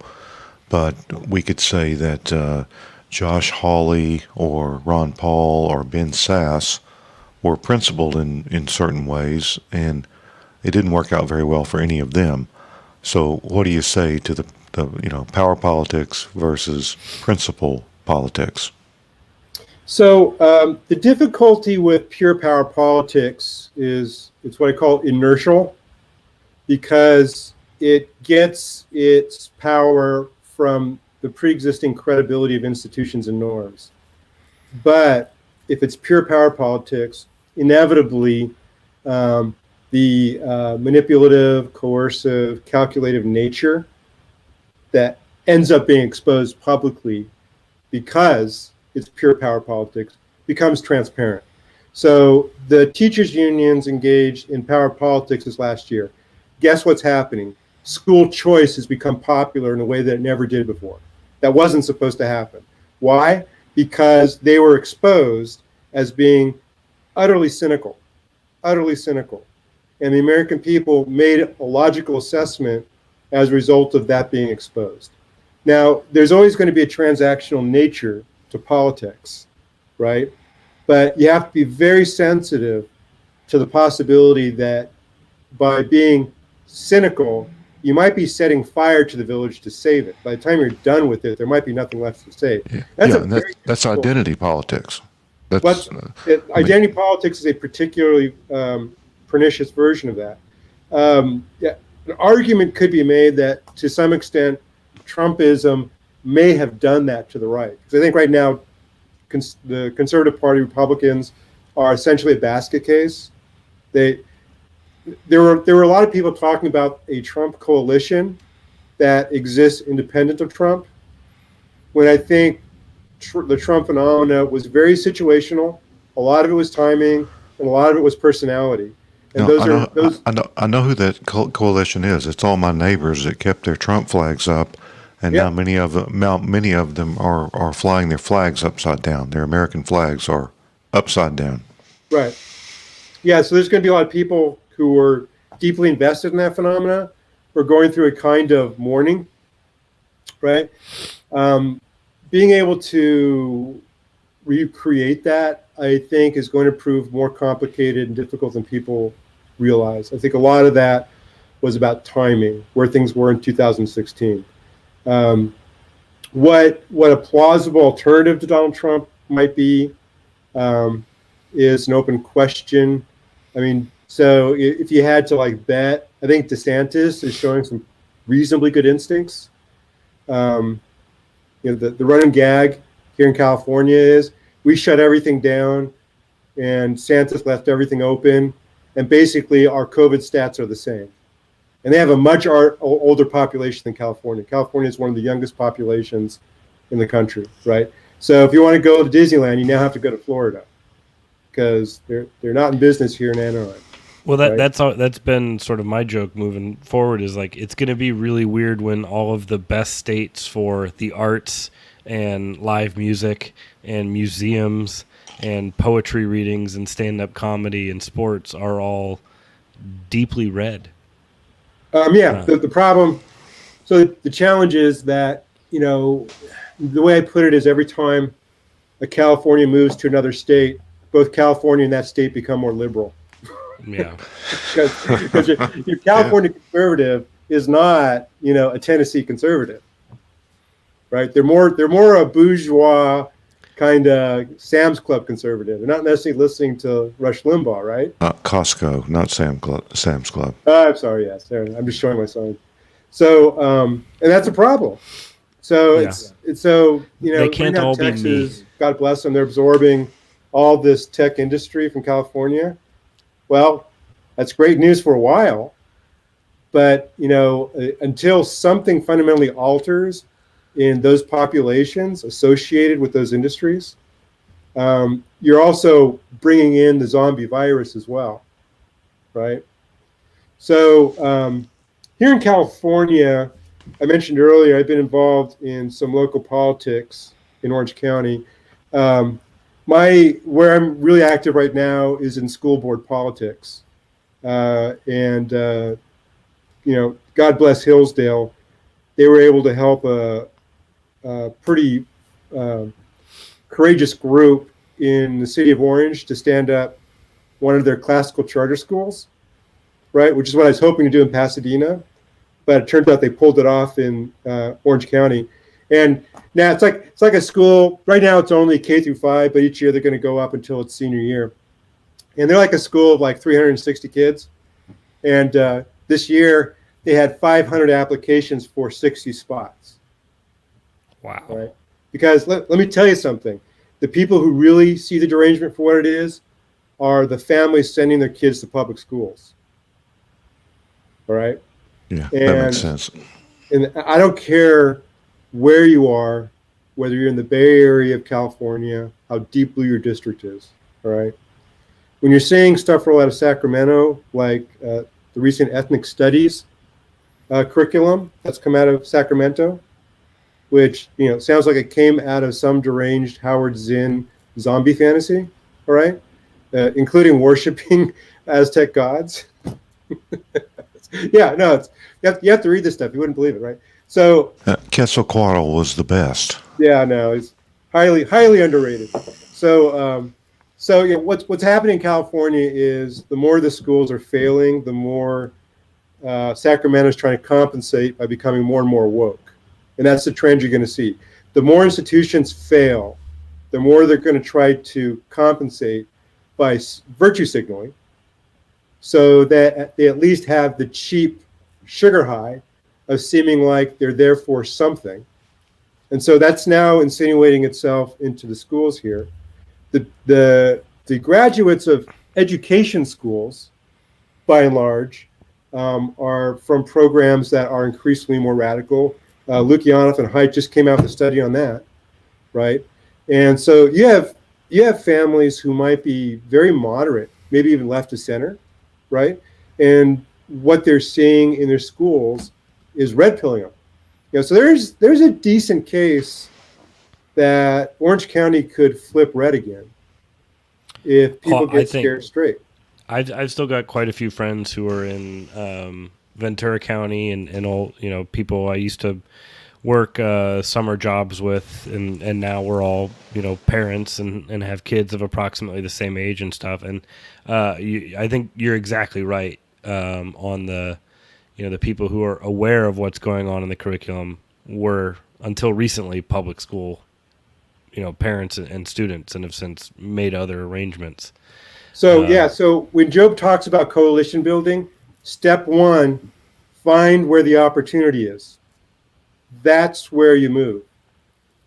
but we could say that Josh Hawley or Ron Paul or Ben Sass were principled in certain ways, and it didn't work out very well for any of them. So what do you say to the power politics versus principle politics? So the difficulty with pure power politics is it's what I call inertial, because it gets its power from the pre-existing credibility of institutions and norms. But if it's pure power politics, inevitably the manipulative, coercive, calculative nature that ends up being exposed publicly because it's pure power politics becomes transparent. So the teachers' unions engaged in power politics this last year. Guess what's happening? School choice has become popular in a way that it never did before. That wasn't supposed to happen. Why? Because they were exposed as being utterly cynical. And the American people made a logical assessment as a result of that being exposed. Now, there's always going to be a transactional nature to politics, right? But you have to be very sensitive to the possibility that by being cynical, you might be setting fire to the village to save it. By the time you're done with it, there might be nothing left to save. That's identity politics. Identity politics is a particularly pernicious version of that. An argument could be made that to some extent, Trumpism may have done that to the right. Because I think right now, the Conservative Party Republicans are essentially a basket case. There were a lot of people talking about a Trump coalition that exists independent of Trump, when I think the Trump phenomena was very situational. A lot of it was timing, and a lot of it was personality. And I know who that coalition is. It's all my neighbors that kept their Trump flags up, and now many of them are flying their flags upside down. Their American flags are upside down. Right. Yeah. So there's going to be a lot of people who are deeply invested in that phenomena. We're going through a kind of mourning, right? Being able to recreate that, I think, is going to prove more complicated and difficult than people realize. I think a lot of that was about timing, where things were in 2016. What a plausible alternative to Donald Trump might be is an open question. I mean, so if you had to bet, I think DeSantis is showing some reasonably good instincts. The running gag here in California is we shut everything down and DeSantis left everything open, and basically our COVID stats are the same. And they have a much older population than California. California is one of the youngest populations in the country, right? So if you want to go to Disneyland, you now have to go to Florida because they're not in business here in Anaheim. Well, that's been sort of my joke moving forward, is it's going to be really weird when all of the best states for the arts and live music and museums and poetry readings and stand-up comedy and sports are all deeply red. The problem, so the challenge is that, the way I put it is every time a California moves to another state, both California and that state become more liberal. Yeah. Because your California conservative is not, a Tennessee conservative, right? They're more a bourgeois kind of Sam's Club conservative. They're not necessarily listening to Rush Limbaugh, right? Costco, not Sam's Club. I'm sorry, yes. I'm just showing my sign. So, and that's a problem. So it's they can't all Texas, be me. God bless them, they're absorbing all this tech industry from California. Well, that's great news for a while, but until something fundamentally alters in those populations associated with those industries, you're also bringing in the zombie virus as well, right? So here in California, I mentioned earlier, I've been involved in some local politics in Orange County. Where I'm really active right now is in school board politics. And God bless Hillsdale. They were able to help a pretty courageous group in the city of Orange to stand up one of their classical charter schools, right? Which is what I was hoping to do in Pasadena. But it turns out they pulled it off in Orange County. And now it's like a school. Right now it's only K through 5, but each year they're going to go up until it's senior year. And they're like a school of like 360 kids. And this year they had 500 applications for 60 spots. Wow. Right? Because let me tell you something. The people who really see the derangement for what it is are the families sending their kids to public schools. All right? Yeah, that makes sense. And I don't care where you are, whether you're in the Bay Area of California, how deep blue your district is. All right? When you're seeing stuff roll out of Sacramento, like the recent ethnic studies curriculum that's come out of Sacramento, which sounds like it came out of some deranged Howard Zinn zombie fantasy, all right, including worshiping Aztec gods. Yeah, no, you have to read this stuff. You wouldn't believe it, right? So Quetzalcoatl was the best. Yeah, no, it's highly underrated. So what's happening in California is the more the schools are failing, the more Sacramento's trying to compensate by becoming more and more woke. And that's the trend you're going to see. The more institutions fail, the more they're going to try to compensate by virtue signaling so that they at least have the cheap sugar high of seeming like they're there for something. And so that's now insinuating itself into the schools here. The graduates of education schools, by and large, are from programs that are increasingly more radical. Lukyanov and Haidt just came out with a study on that, right? And so you have families who might be very moderate, maybe even left to center, right? And what they're seeing in their schools is red pilling them. So there's a decent case that Orange County could flip red again if people get scared straight. I've still got quite a few friends who are in Ventura County and all people I used to work summer jobs with, and now we're all parents and have kids of approximately the same age and stuff. And I think you're exactly right on the the people who are aware of what's going on in the curriculum were until recently public school parents and students, and have since made other arrangements. So so when Job talks about coalition building, step one, find where the opportunity is. That's where you move.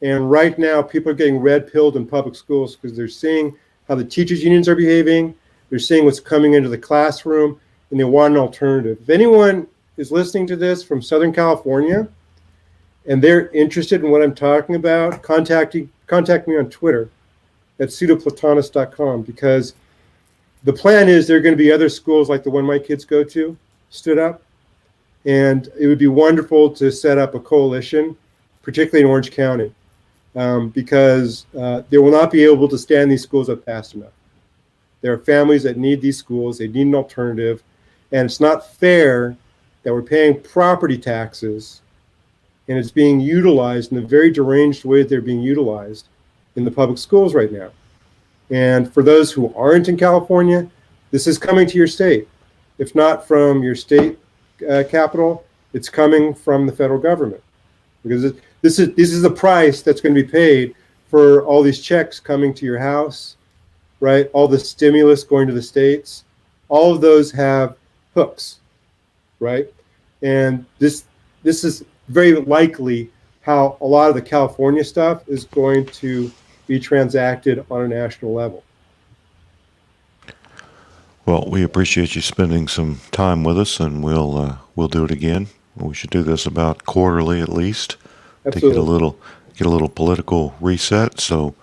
And right now, people are getting red-pilled in public schools because they're seeing how the teachers' unions are behaving, they're seeing what's coming into the classroom, and they want an alternative. If anyone is listening to this from Southern California and they're interested in what I'm talking about, contact me on Twitter at pseudoplatonist.com, because the plan is there are going to be other schools like the one my kids go to stood up, and it would be wonderful to set up a coalition, particularly in Orange County, because they will not be able to stand these schools up fast enough. There are families that need these schools. They need an alternative, and it's not fair that we're paying property taxes and it's being utilized in the very deranged way they're being utilized in the public schools right now. And for those who aren't in California, this is coming to your state. If not from your state capital, it's coming from the federal government, because this is the price that's going to be paid for all these checks coming to your house, right? All the stimulus going to the states, all of those have hooks, right? And this is very likely how a lot of the California stuff is going to be transacted on a national level. Well, we appreciate you spending some time with us, and we'll do it again. We should do this about quarterly at least. Absolutely. To get a little political reset. So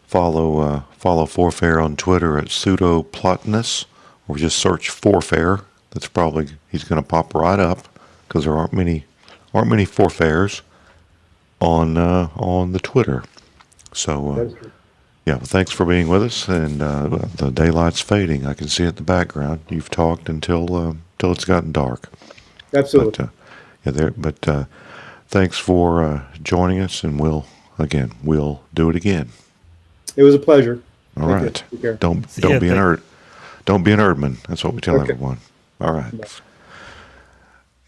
follow Forfair on Twitter at pseudoplatonist, or just search Forfair. That's probably he's going to pop right up, because there aren't many Forfairs on the Twitter. So yeah, well, thanks for being with us. And the daylight's fading. I can see it in the background. You've talked until it's gotten dark. Absolutely. But thanks for joining us, and we'll do it again. It was a pleasure. All right. Don't be an Erdman. That's what we tell everyone. All right. Bye.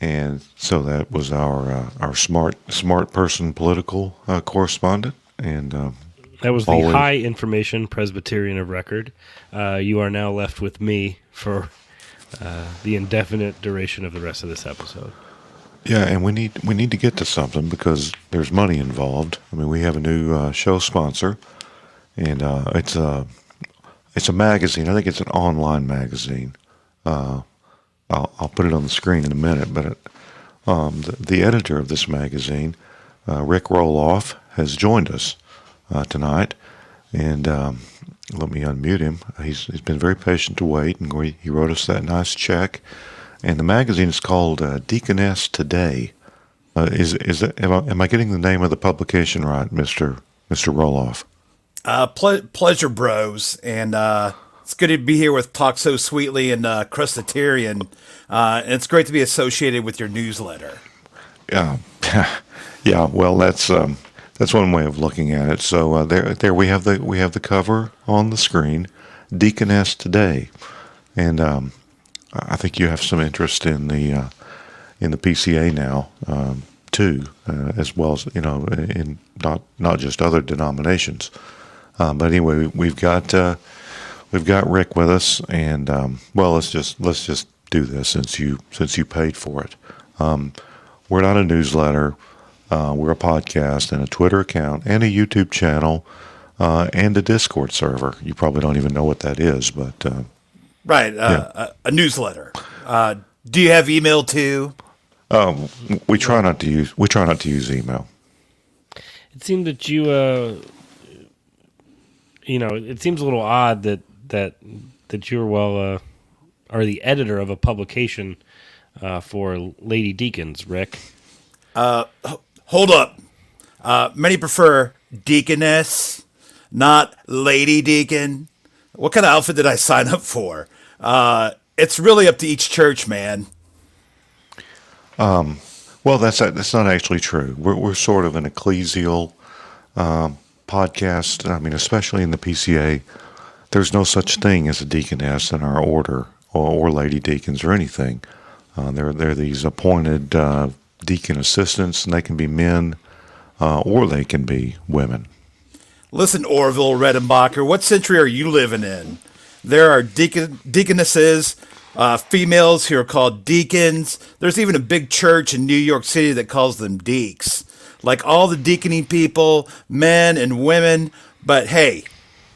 And so that was our smart person political correspondent, and That was the always- high information Presbyterian of record. You are now left with me for the indefinite duration of the rest of this episode. Yeah, and we need to get to something because there's money involved. I mean, we have a new show sponsor, and it's a magazine. I think it's an online magazine. I'll put it on the screen in a minute, but the editor of this magazine, Rick Roloff, has joined us tonight, and let me unmute him. He's been very patient to wait, and he wrote us that nice check. And the magazine is called Deaconess Today. Am I getting the name of the publication right, Mr. Roloff? Pleasure, bros, and it's good to be here with Talk So Sweetly and Crustatarian, and it's great to be associated with your newsletter. Yeah, yeah. Well, that's one way of looking at it. So there we have the cover on the screen, Deaconess Today, and I think you have some interest in the PCA now too, as well as in not just other denominations. But anyway, we've got Rick with us, and well, let's just do this since you paid for it. We're not a newsletter. We're a podcast and a Twitter account and a YouTube channel and a Discord server. You probably don't even know what that is, but Right, yeah. a newsletter. Do you have email too? We try not to use email. It seemed that you, it seems a little odd that you're are the editor of a publication for Lady Deacons, Rick. Hold up. Many prefer Deaconess, not Lady Deacon. What kind of outfit did I sign up for? It's really up to each church, man. Well, that's not actually true. We're sort of an ecclesial podcast. I mean, especially in the PCA, there's no such thing as a deaconess in our order or lady deacons or anything. They're these appointed deacon assistants, and they can be men or they can be women. Listen, Orville Redenbacher, what century are you living in? There are deaconesses, females who are called deacons. There's even a big church in New York City that calls them deeks. Like all the deaconing people, men and women. But hey,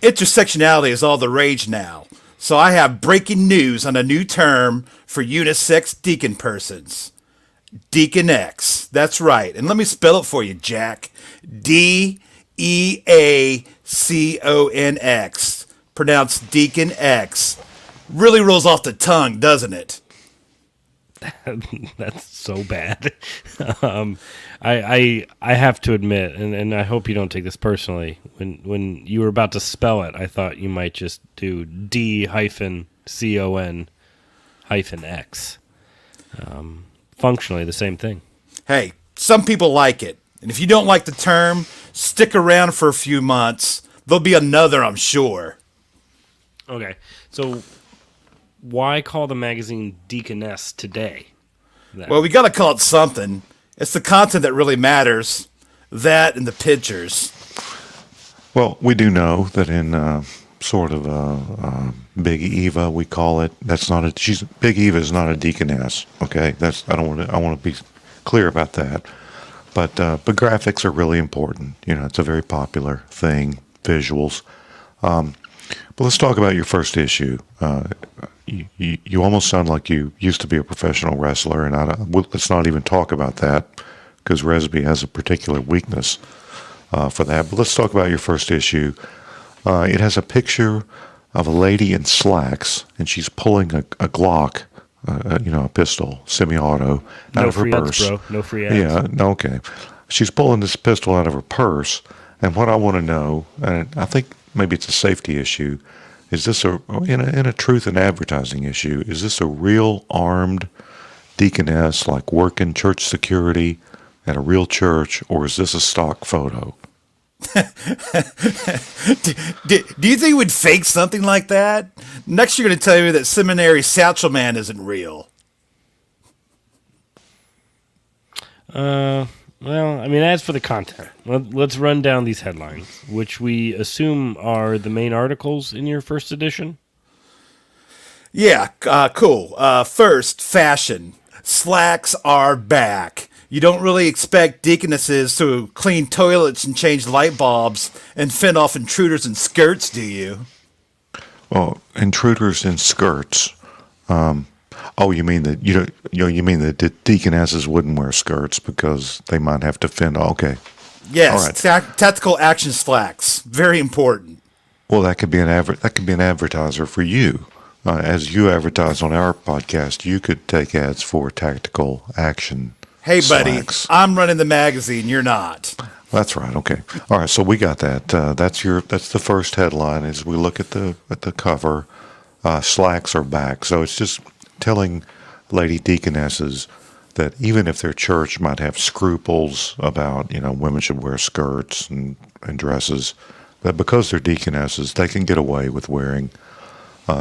intersectionality is all the rage now. So I have breaking news on a new term for unisex deacon persons. Deaconess. That's right. And let me spell it for you, Jack. Deaconx. Pronounced Deacon X. Really rolls off the tongue, doesn't it? That's so bad. I have to admit, and I hope you don't take this personally. When you were about to spell it, I thought you might just do D-CON-X. Functionally the same thing. Hey, some people like it. And if you don't like the term, stick around for a few months. There'll be another, I'm sure. Okay, so why call the magazine Deaconess Today? Well, we got to call it something. It's the content that really matters. That and the pictures. Well, we do know that in sort of Big Eva, we call it. Big Eva is not a deaconess. Okay, I want to be clear about that. But graphics are really important. It's a very popular thing. Visuals. But let's talk about your first issue. You almost sound like you used to be a professional wrestler, and let's not even talk about that because Resby has a particular weakness for that. But let's talk about your first issue. It has a picture of a lady in slacks, and she's pulling a Glock, a pistol, semi-auto, out of her purse. Ads, bro. No free ads. Yeah, okay. She's pulling this pistol out of her purse, and what I want to know, and I think maybe it's a safety issue, is this in a truth and advertising issue? Is this a real armed deaconess, like working church security at a real church, or is this a stock photo? Do you think we'd fake something like that? Next, you're going to tell me that seminary satchel man isn't real. Well, I mean, as for the content, let's run down these headlines, which we assume are the main articles in your first edition. Yeah, cool. First, fashion. Slacks are back. You don't really expect deaconesses to clean toilets and change light bulbs and fend off intruders in skirts, do you? Well, intruders in skirts. Oh, you mean that you mean that the deaconesses wouldn't wear skirts because they might have to fend. Okay. Yes, All right. tactical action slacks. Very important. Well, that could be an advertiser for you. As you advertise on our podcast, you could take ads for tactical action. Hey, buddy, slacks. I'm running the magazine. You're not. That's right. Okay. All right. So we got that. That's the first headline. As we look at the cover, slacks are back. So it's just telling lady deaconesses that even if their church might have scruples about women should wear skirts and dresses, that because they're deaconesses, they can get away with wearing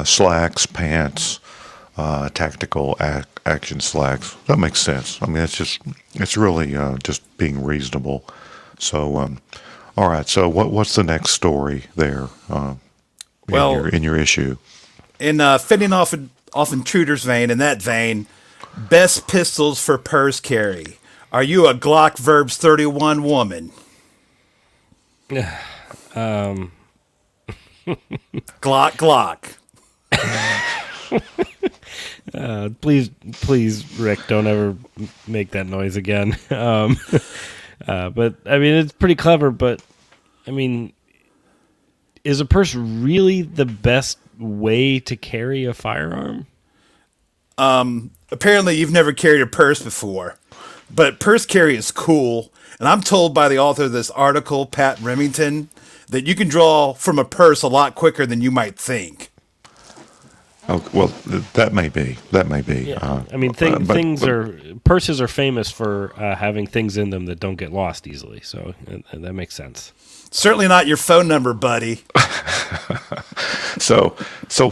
slacks, pants, tactical action slacks. That makes sense. I mean, it's really just being reasonable. So, all right. So, what's the next story there? In your issue, In fending off intruders vein, in that vein, best pistols for purse carry. Are you a Glock Verbs 31 woman? Glock. Please, Rick, don't ever make that noise again. But I mean, it's pretty clever. But I mean, is a purse really the best way to carry a firearm? Apparently, you've never carried a purse before, but purse carry is cool. And I'm told by the author of this article, Pat Remington, that you can draw from a purse a lot quicker than you might think. oh well, that may be. Yeah. I mean, purses are famous for having things in them that don't get lost easily. So that makes sense. Certainly not your phone number, buddy. So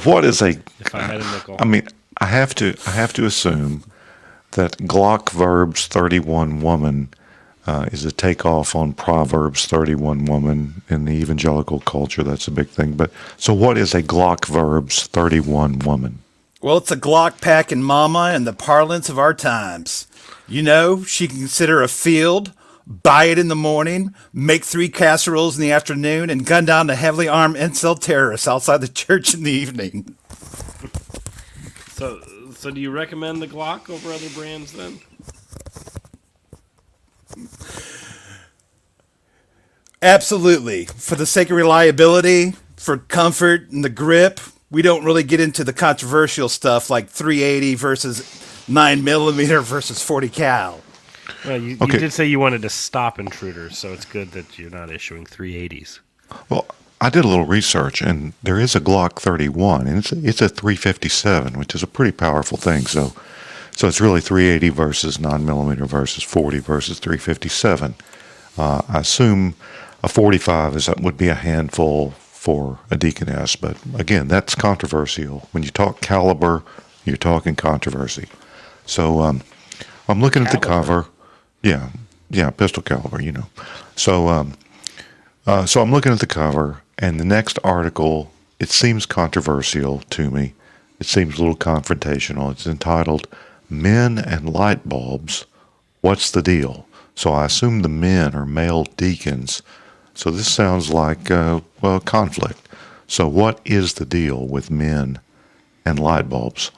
what is a? If I had a nickel, I mean, I have to assume that Glock Verbs 31 woman is a takeoff on Proverbs 31 woman in the evangelical culture. That's a big thing. But so what is a Glock Verbs 31 woman? Well, it's a Glock packing mama in the parlance of our times. She can consider a field, buy it in the morning, make 3 casseroles in the afternoon, and gun down the heavily armed incel terrorists outside the church in the evening. So do you recommend the Glock over other brands then? Absolutely. For the sake of reliability, for comfort and the grip, we don't really get into the controversial stuff like 380 versus 9mm versus 40 cal. Well, you Okay. did say you wanted to stop intruders, so it's good that you're not issuing 380s. Well, I did a little research, and there is a Glock 31, and it's a 357, which is a pretty powerful thing. So it's really 380 versus 9mm versus 40 versus 357. I assume a 45 would be a handful for a deaconess, but again, that's controversial. When you talk caliber, you're talking controversy. So I'm looking at the cover. Yeah, pistol caliber, So I'm looking at the cover, and the next article, it seems controversial to me. It seems a little confrontational. It's entitled, Men and Light Bulbs, What's the Deal? So I assume the men are male deacons. So this sounds like, conflict. So what is the deal with men and light bulbs?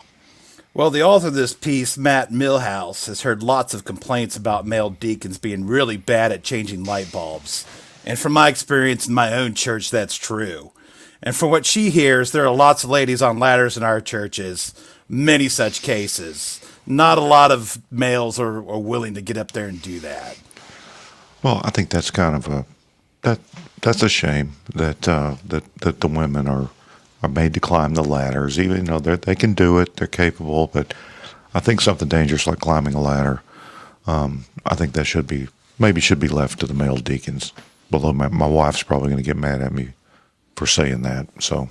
Well, the author of this piece, Matt Milhouse, has heard lots of complaints about male deacons being really bad at changing light bulbs. And from my experience in my own church, that's true. And from what she hears, there are lots of ladies on ladders in our churches, many such cases. Not a lot of males are willing to get up there and do that. Well, I think that's kind of that's a shame that the women are made to climb the ladders. Even though they can do it, they're capable. But I think something dangerous like climbing a ladder, I think that should be left to the male deacons. Although my wife's probably going to get mad at me for saying that. So,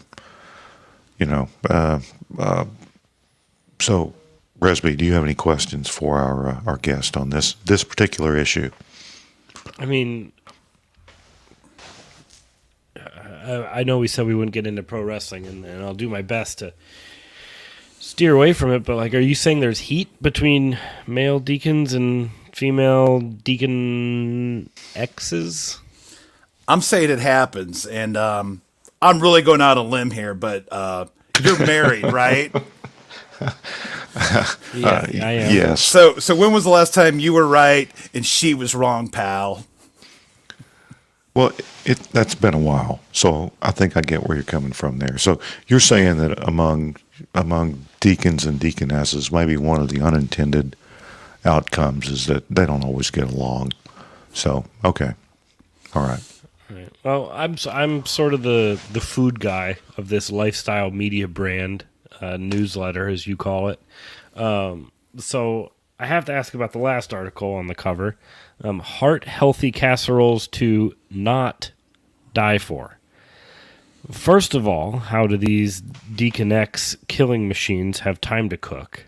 so Resby, do you have any questions for our guest on this particular issue? I mean, I know we said we wouldn't get into pro wrestling, and I'll do my best to steer away from it, but like, are you saying there's heat between male deacons and female deacon exes? I'm saying it happens, and I'm really going out on a limb here, but you're married, right? Yeah, I am. Yes. So when was the last time you were right and she was wrong, pal? Well, that's been a while, so I think I get where you're coming from there. So you're saying that among deacons and deaconesses, maybe one of the unintended outcomes is that they don't always get along. So, okay. All right. Right. Well, I'm sort of the food guy of this lifestyle media brand newsletter, as you call it. So I have to ask about the last article on the cover. Heart-healthy casseroles to not die for. First of all, how do these Deaconess killing machines have time to cook?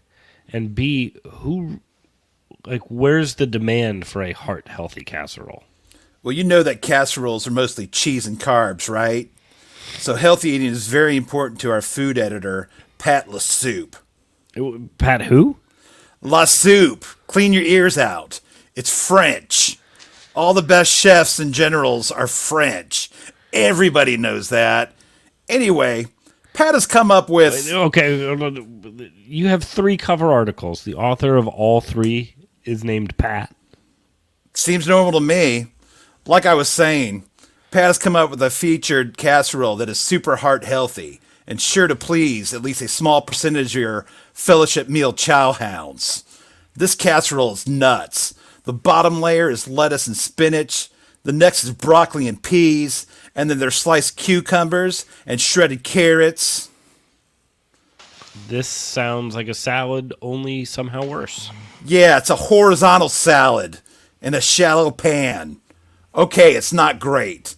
And B, where's the demand for a heart-healthy casserole? Well, you know that casseroles are mostly cheese and carbs, right? So healthy eating is very important to our food editor, Pat LaSoup. Pat who? LaSoup. Clean your ears out. It's French. All the best chefs and generals are French. Everybody knows that. Anyway, Pat has come up with... Okay, you have 3 cover articles. The author of all 3 is named Pat. Seems normal to me. Like I was saying, Pat has come up with a featured casserole that is super heart healthy and sure to please at least a small percentage of your fellowship meal chow hounds. This casserole is nuts. The bottom layer is lettuce and spinach. The next is broccoli and peas. And then there's sliced cucumbers and shredded carrots. This sounds like a salad, only somehow worse. Yeah, it's a horizontal salad in a shallow pan. Okay, it's not great.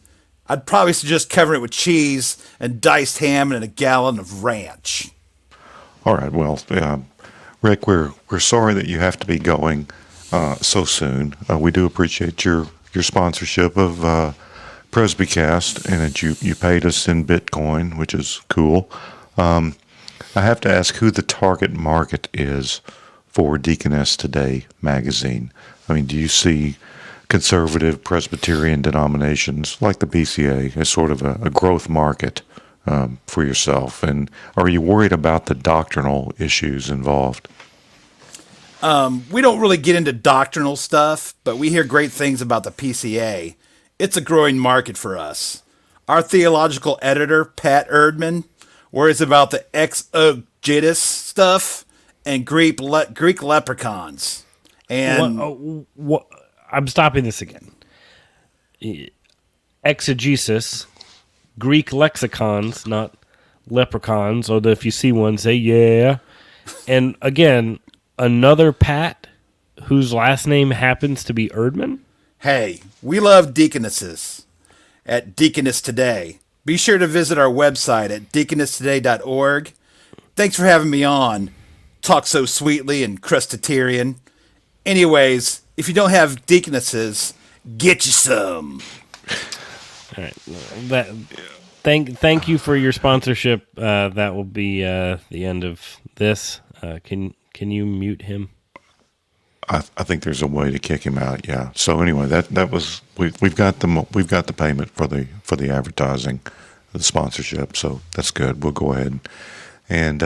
I'd probably suggest covering it with cheese and diced ham and a gallon of ranch. All right. Well, Rick, we're sorry that you have to be going so soon. We do appreciate your sponsorship of Presbycast, and that you paid us in Bitcoin, which is cool. I have to ask who the target market is for Deaconess Today magazine. I mean, do you see conservative Presbyterian denominations like the PCA as sort of a growth market for yourself? And are you worried about the doctrinal issues involved? We don't really get into doctrinal stuff, but we hear great things about the PCA. It's a growing market for us. Our theological editor, Pat Erdman, worries about the exogetus stuff and Greek leprechauns. And what? I'm stopping this again. Exegesis, Greek lexicons, not leprechauns, although if you see one, say yeah. And again, another Pat whose last name happens to be Erdman? Hey, we love deaconesses at Deaconess Today. Be sure to visit our website at deaconesstoday.org. Thanks for having me on. Talk so sweetly and crustatarian. Anyways, if you don't have deaconesses, get you some. All right. Thank you for your sponsorship. That will be the end of this. Can you mute him? I think there's a way to kick him out. Yeah. So anyway, that was we've got the payment for the advertising, the sponsorship. So that's good. We'll go ahead and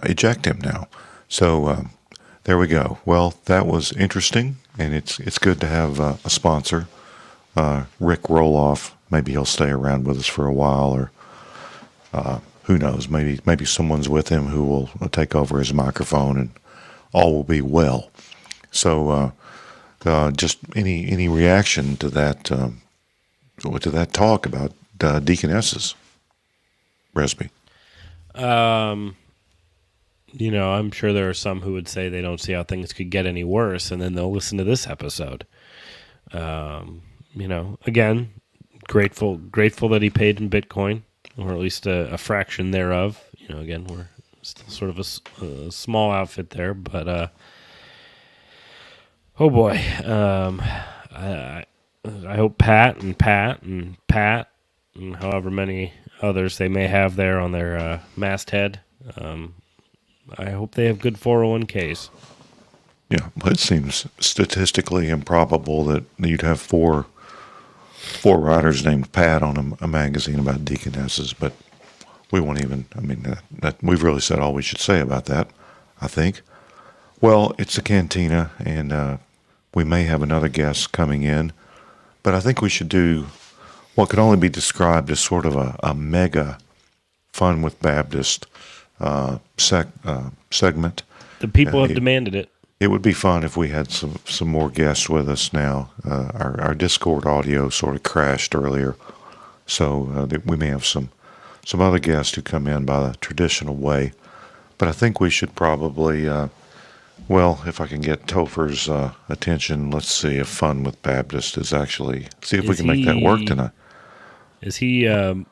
eject him now. So there we go. Well, that was interesting, and it's good to have a sponsor. Rick Roloff. Maybe he'll stay around with us for a while, or who knows? Maybe someone's with him who will take over his microphone, and all will be well. So, just any reaction to that talk about deaconesses, Resby? I'm sure there are some who would say they don't see how things could get any worse, and then they'll listen to this episode. Again, grateful that he paid in Bitcoin, or at least a fraction thereof. Again, we're Still sort of a small outfit there, but oh boy. I hope Pat and however many others they may have there on their masthead, I hope they have good 401ks. Yeah, it seems statistically improbable that you'd have four writers named Pat on a magazine about deaconesses, but we won't even, that we've really said all we should say about that, I think. Well, it's a cantina, and we may have another guest coming in, but I think we should do what could only be described as sort of a mega Fun with Baptist segment. The people have demanded it. It would be fun if we had some more guests with us now. Our Discord audio sort of crashed earlier, so we may have some other guests who come in by the traditional way. But I think we should probably, if I can get Topher's attention, let's see if Fun with Baptist is actually, see if we can make that work tonight. Is he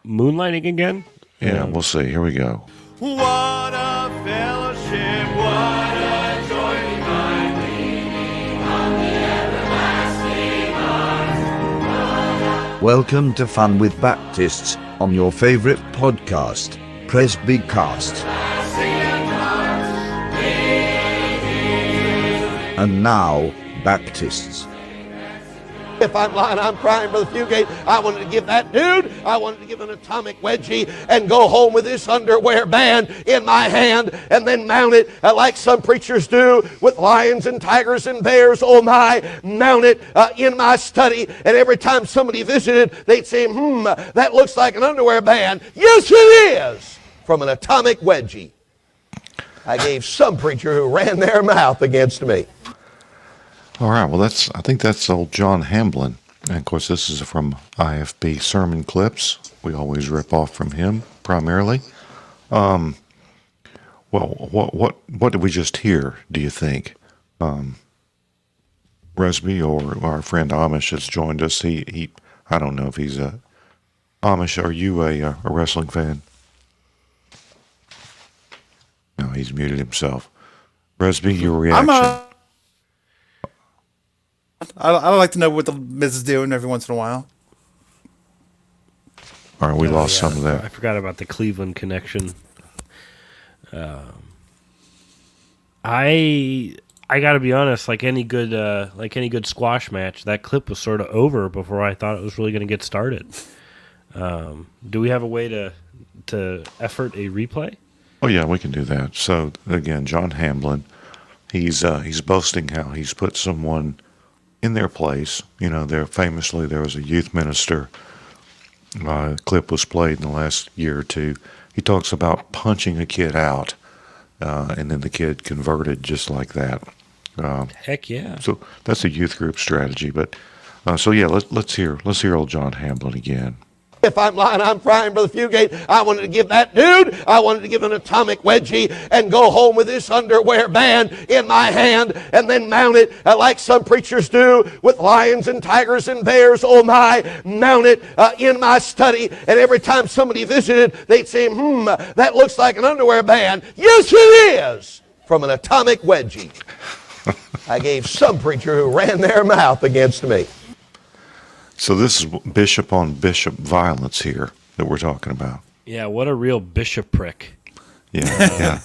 moonlighting again? Yeah, we'll see. Here we go. What a fellowship, what a joy divine, leaning on the everlasting arms. Welcome to Fun with Baptists on your favorite podcast, Presbycast. And now, Baptists. If I'm lying, I'm crying, Brother Fugate. I wanted to give that dude, I wanted to give an atomic wedgie and go home with this underwear band in my hand and then mount it like some preachers do with lions and tigers and bears. Oh my, mount it in my study. And every time somebody visited, they'd say, that looks like an underwear band. Yes, it is, from an atomic wedgie I gave some preacher who ran their mouth against me. All right, well, I think that's old John Hamblin. And, of course, this is from IFB Sermon Clips. We always rip off from him, primarily. Well, what did we just hear, do you think? Resby or our friend Amish has joined us. He I don't know if he's a... Amish, are you a wrestling fan? No, he's muted himself. Resby, your reaction? I like to know what the Miz is doing every once in a while. All right, we lost some of that. I forgot about the Cleveland connection. I got to be honest. Like any good squash match, that clip was sort of over before I thought it was really going to get started. Do we have a way to effort a replay? Oh yeah, we can do that. So again, John Hamblin, he's boasting how he's put someone in their place. You know, there was a youth minister. Clip was played in the last year or two. He talks about punching a kid out, and then the kid converted just like that. Heck yeah! So that's a youth group strategy. But let's hear old John Hamblin again. If I'm lying, I'm crying, Brother Fugate. I wanted to give that dude, I wanted to give an atomic wedgie and go home with this underwear band in my hand and then mount it like some preachers do with lions and tigers and bears. Oh my, mount it in my study. And every time somebody visited, they'd say, that looks like an underwear band. Yes, it is, from an atomic wedgie I gave some preacher who ran their mouth against me. So this is bishop on bishop violence here that we're talking about. Yeah, what a real bishopric. Yeah,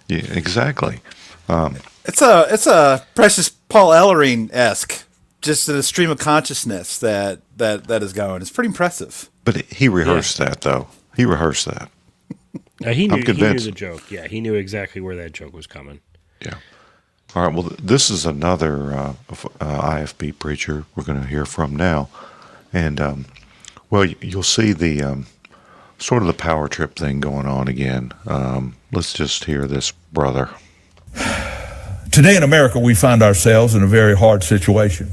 exactly. It's a precious Paul Ellering-esque, just a stream of consciousness that is going. It's pretty impressive. But he rehearsed that, though. He rehearsed that. He knew the joke. Yeah, he knew exactly where that joke was coming. Yeah. All right, well, this is another IFB preacher we're going to hear from now. And, you'll see the sort of the power trip thing going on again. Let's just hear this brother. Today in America, we find ourselves in a very hard situation.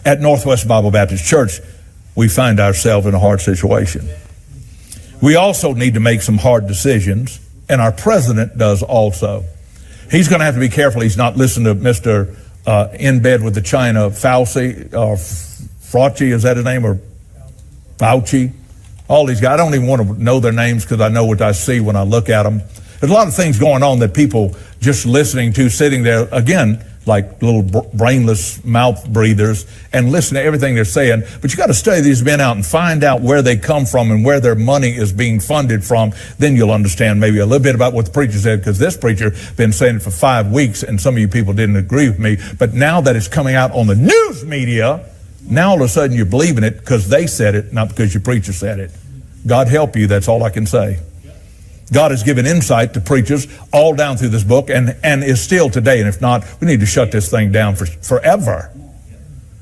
At Northwest Bible Baptist Church, we find ourselves in a hard situation. We also need to make some hard decisions, and our president does also. He's going to have to be careful he's not listening to Mr. In bed with the China Fauci, or Fauci, is that his name, or Fauci? All these guys, I don't even want to know their names because I know what I see when I look at them. There's a lot of things going on that people just listening to, sitting there, again, like little brainless mouth breathers, and listen to everything they're saying. But you got to study these men out and find out where they come from and where their money is being funded from. Then you'll understand maybe a little bit about what the preacher said, because this preacher been saying it for 5 weeks, and some of you people didn't agree with me. But now that it's coming out on the news media, now all of a sudden you're believing it because they said it, not because your preacher said it. God help you, that's all I can say. God has given insight to preachers all down through this book and is still today. And if not, we need to shut this thing down forever.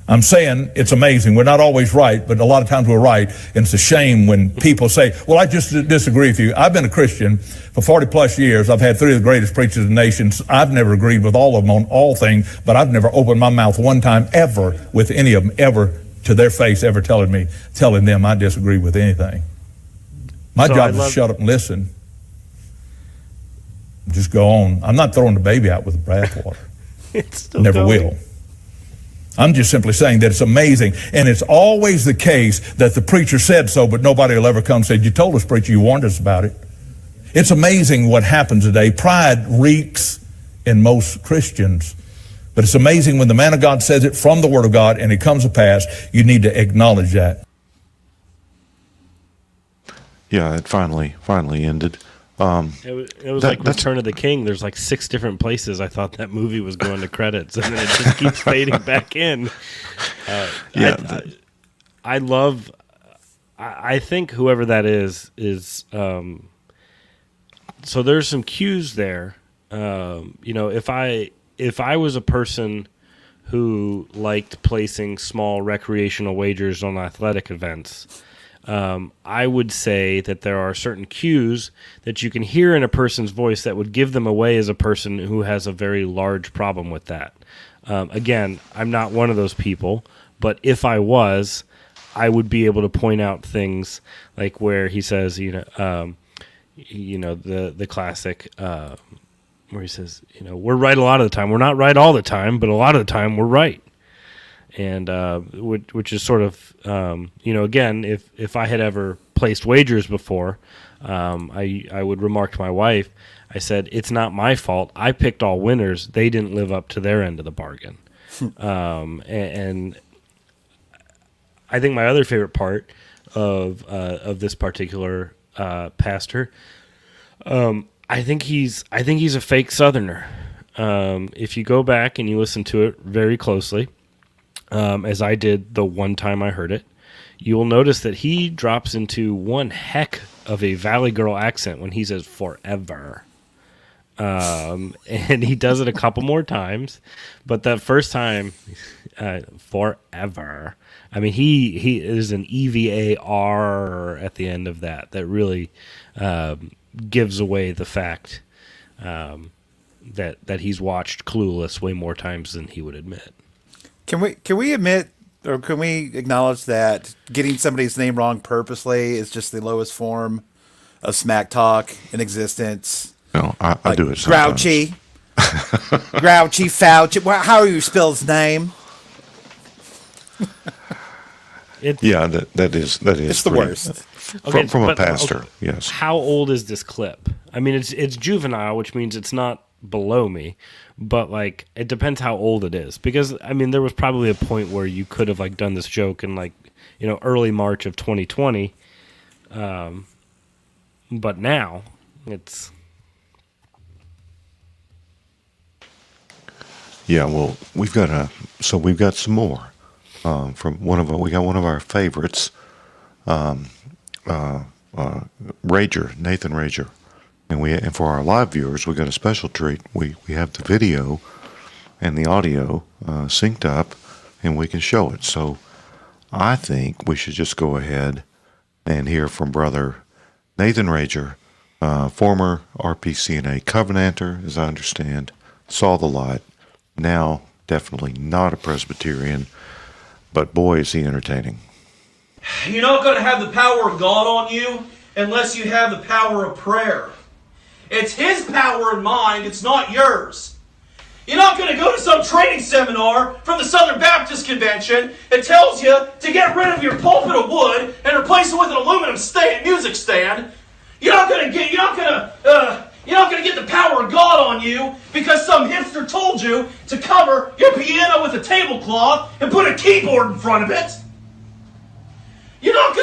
I'm saying it's amazing. We're not always right, but a lot of times we're right. And it's a shame when people say, well, I just disagree with you. I've been a Christian for 40 plus years. I've had 3 of the greatest preachers in the nation. I've never agreed with all of them on all things, but I've never opened my mouth one time ever with any of them, ever to their face, ever telling them I disagree with anything. My job is to shut up and listen. Just go on. I'm not throwing the baby out with the bathwater. It's still Never going. will. I'm just simply saying that it's amazing. And it's always the case that the preacher said so, but nobody will ever come and say, you told us, preacher, you warned us about it. It's amazing what happens today. Pride reeks in most Christians. But it's amazing when the man of God says it from the Word of God and it comes to pass, you need to acknowledge that. Yeah, it finally ended. It was like Return of the King. There's like 6 different places I thought that movie was going to credits, and then it just keeps fading back in. I think whoever that is so there's some cues there. If I was a person who liked placing small recreational wagers on athletic events, I would say that there are certain cues that you can hear in a person's voice that would give them away as a person who has a very large problem with that. Again, I'm not one of those people, but if I was, I would be able to point out things like where he says, the classic, where he says, we're right a lot of the time. We're not right all the time, but a lot of the time we're right. And which is sort of, again, if I had ever placed wagers before, I would remark to my wife, I said, it's not my fault. I picked all winners. They didn't live up to their end of the bargain. And I think my other favorite part of this particular pastor, I think he's a fake Southerner. If you go back and you listen to it very closely, as I did the one time I heard it, you will notice that he drops into one heck of a Valley Girl accent when he says forever. And he does it a couple more times, but that first time, forever. I mean, he is an EVAR at the end of that really gives away the fact that he's watched Clueless way more times than he would admit. Can we admit, or can we acknowledge that getting somebody's name wrong purposely is just the lowest form of smack talk in existence? No, I like do it sometimes. Grouchy. Grouchy, Fauci. How do you spell his name? Yeah, that is. It's the worst. From a pastor, yes. How old is this clip? I mean, it's juvenile, which means it's not below me, but like it depends how old it is, because I mean there was probably a point where you could have like done this joke in early March of 2020, but now it's well, we've got some more from one of our favorites, Nathan Rager. And for our live viewers, we got a special treat. We have the video and the audio synced up, and we can show it. So I think we should just go ahead and hear from Brother Nathan Rager, former RPCNA Covenanter, as I understand, saw the light. Now, definitely not a Presbyterian, but boy, is he entertaining. You're not going to have the power of God on you unless you have the power of prayer. It's His power and mind, it's not yours. You're not going to go to some training seminar from the Southern Baptist Convention that tells you to get rid of your pulpit of wood and replace it with an aluminum music stand. You're not going to get the power of God on you because some hipster told you to cover your piano with a tablecloth and put a keyboard in front of it. You're not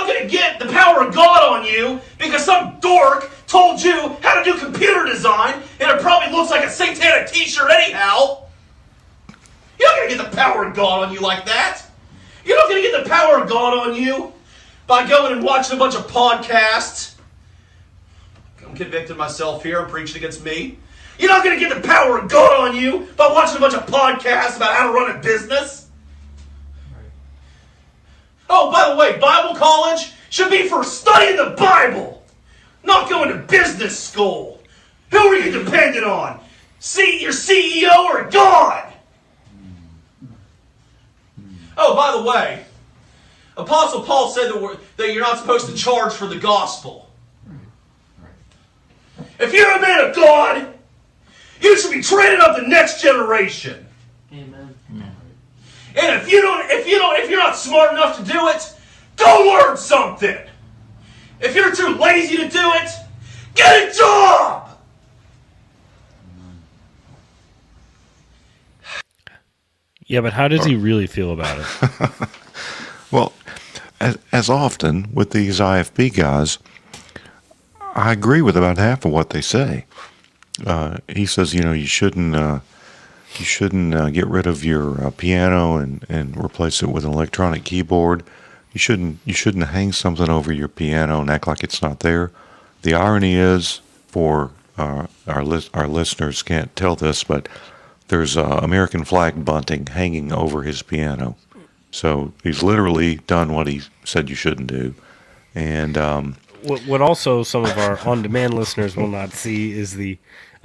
gonna get the power of God on you because some dork told you how to do computer design and it probably looks like a satanic t-shirt anyhow. You're not gonna get the power of God on you like that. You're not gonna get the power of God on you by going and watching a bunch of podcasts. I'm convicting myself here. I'm preaching against me. You're not gonna get the power of God on you by watching a bunch of podcasts about how to run a business. Oh, by the way, Bible college should be for studying the Bible, not going to business school. Who are you dependent on? Your CEO or God? Oh, by the way, Apostle Paul said that you're not supposed to charge for the gospel. If you're a man of God, you should be training up the next generation. Amen. And if you're not smart enough to do it, go learn something. If you're too lazy to do it, get a job. Yeah, but how does he really feel about it? Well, as often with these IFB guys, I agree with about half of what they say. He says, you shouldn't get rid of your piano and replace it with an electronic keyboard. You shouldn't hang something over your piano and act like it's not there. The irony is, for our listeners can't tell this, but there's American flag bunting hanging over his piano. So he's literally done what he said you shouldn't do. And what also some of our on-demand listeners will not see is the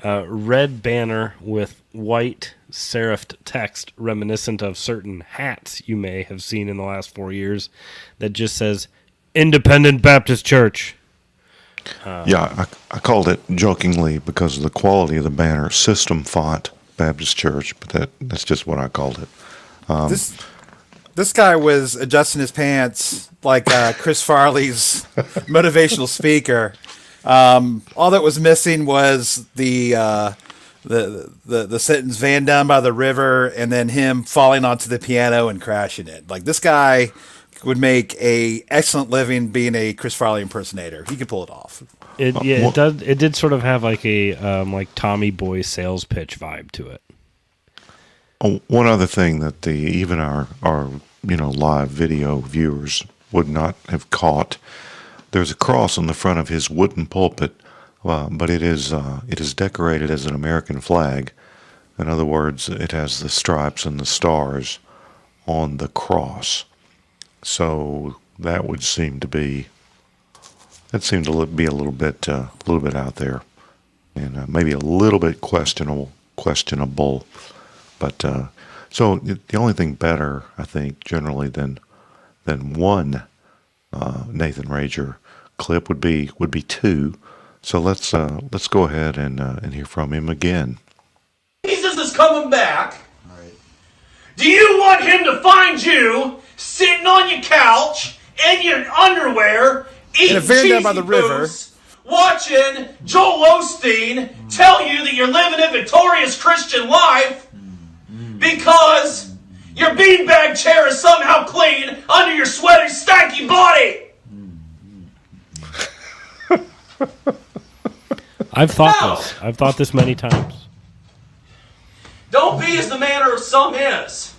red banner with white serifed text reminiscent of certain hats you may have seen in the last 4 years that just says Independent Baptist Church. I called it jokingly because of the quality of the banner, System Font Baptist Church, but that's just what I called it. This guy was adjusting his pants like Chris Farley's motivational speaker. All that was missing was the sentence "Van down by the river" and then him falling onto the piano and crashing it. Like, this guy would make a excellent living being a Chris Farley impersonator. He could pull it off. It does. It did sort of have like a like Tommy Boy sales pitch vibe to it. One other thing that even our live video viewers would not have caught. There's a cross on the front of his wooden pulpit, but it is decorated as an American flag. In other words, it has the stripes and the stars on the cross. So that would seem to be a little bit out there, and maybe a little bit questionable. But so the only thing better, I think, generally than one Nathan Rager clip would be two. So let's go ahead and hear from him again. Jesus is coming back. Right. Do you want him to find you sitting on your couch in your underwear, eating cheesy by the river, watching Joel Osteen tell you that you're living a victorious Christian life because your beanbag chair is somehow clean under your sweaty, stanky body? I've thought this many times. Don't be as the manner of some is.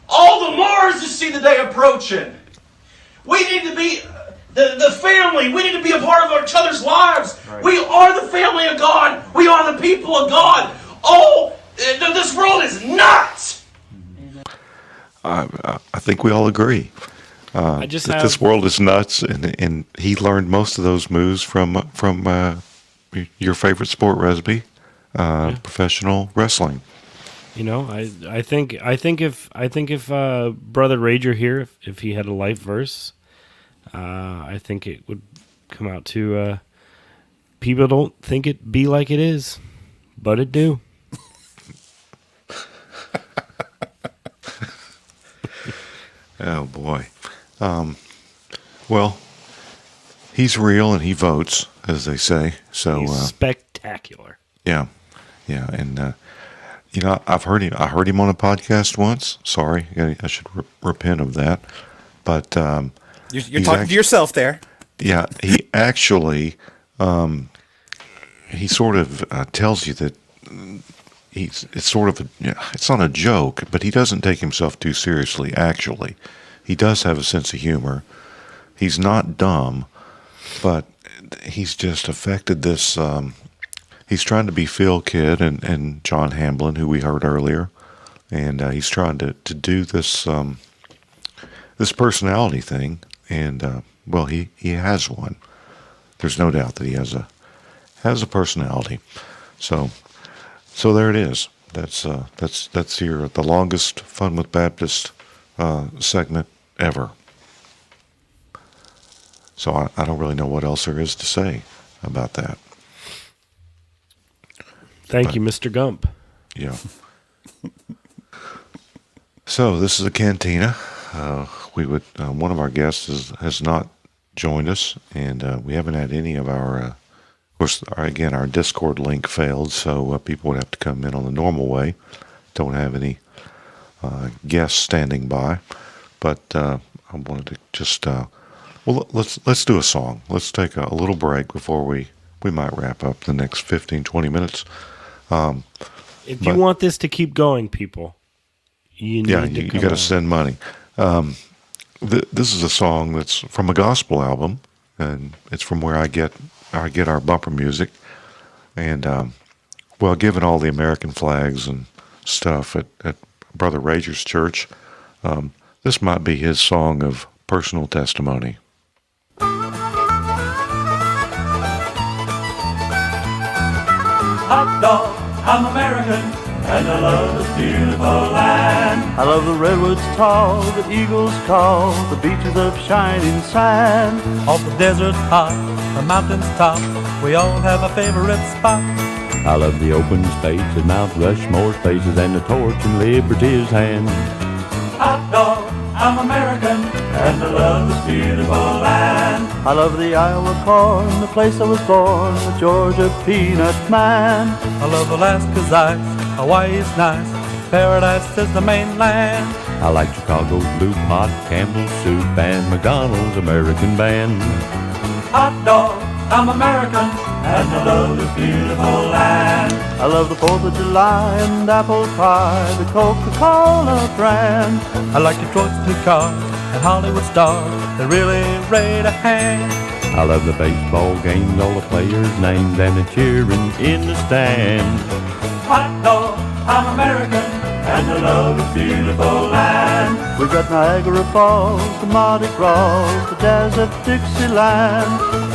All the more as you see the day approaching. We need to be the family. We need to be a part of each other's lives. Right. We are the family of God. We are the people of God. Oh, this world is nuts. I think we all agree. This world is nuts, and he learned most of those moves from your favorite sport, Resby, professional wrestling. I think if Brother Rager here, if he had a life verse, I think it would come out to people don't think it be like it is. But it do. Oh boy. Well, he's real and he votes, as they say. So He's spectacular. yeah, and you know, I heard him on a podcast once. Sorry, I should repent of that. But You're talking to yourself there. yeah, he actually he sort of tells you that it's sort of it's not a joke, but he doesn't take himself too seriously. Actually, he does have a sense of humor. He's not dumb, but he's just affected this. He's trying to be Phil Kidd and John Hamblin, who we heard earlier, and he's trying to do this this personality thing. And well, he has one. There's no doubt that he has a personality. So there it is. That's the longest Fun with Baptist segment ever. So I don't really know what else there is to say about that. Thank you, Mr. Gump. Yeah. So this is a Cantina. We would one of our guests has not joined us, and we haven't had any of our. Of course, our Discord link failed, so people would have to come in on the normal way. Don't have any guests standing by, but I wanted to just let's do a song. Let's take a little break before we might wrap up the next 15-20 minutes. If you want this to keep going, people, you got to send money. This is a song that's from a gospel album, and it's from where I get our bumper music. And well, given all the American flags and stuff at Brother Rager's church, this might be his song of personal testimony. Hot dog, I'm American, and I love this beautiful land. I love the redwoods tall, the eagles call, the beaches of shining sand. Off the desert hot, the mountains top, we all have a favorite spot. I love the open space at Mount Rushmore's faces and the torch in Liberty's hand. Hot dog, I'm American, and I love this beautiful land. I love the Iowa corn, the place I was born, the Georgia peanut man. I love Alaska's ice, Hawaii's nice, paradise is the mainland. I like Chicago's blue pot, Campbell's soup, and McDonald's American band. Hot dog, I'm American, and I love this beautiful land. I love the 4th of July and apple pie, the Coca-Cola brand. I like Detroit's new cars and Hollywood stars, they really rate a hand. I love the baseball games, all the players' names, and the cheering in the stand. Hot dog, I'm American, and I love this beautiful land. We've got Niagara Falls, the Mardi Gras, the jazz of Dixieland,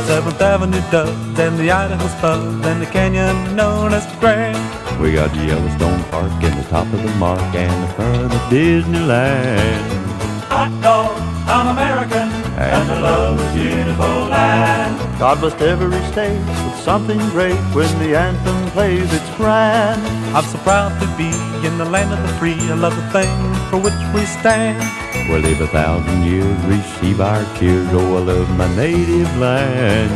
7th Avenue Dubs, and the Idaho Spuds, and the canyon known as the Grand. We got the Yellowstone Park and the top of the mark and the front of Disneyland. Hot dog, I'm American, and I love this beautiful land. God blessed every state with something great when the anthem plays, it's grand. I'm so proud to be in the land of the free. I love the things for which we stand. We'll live 1,000 years, receive our cheers. Oh, I love my native land.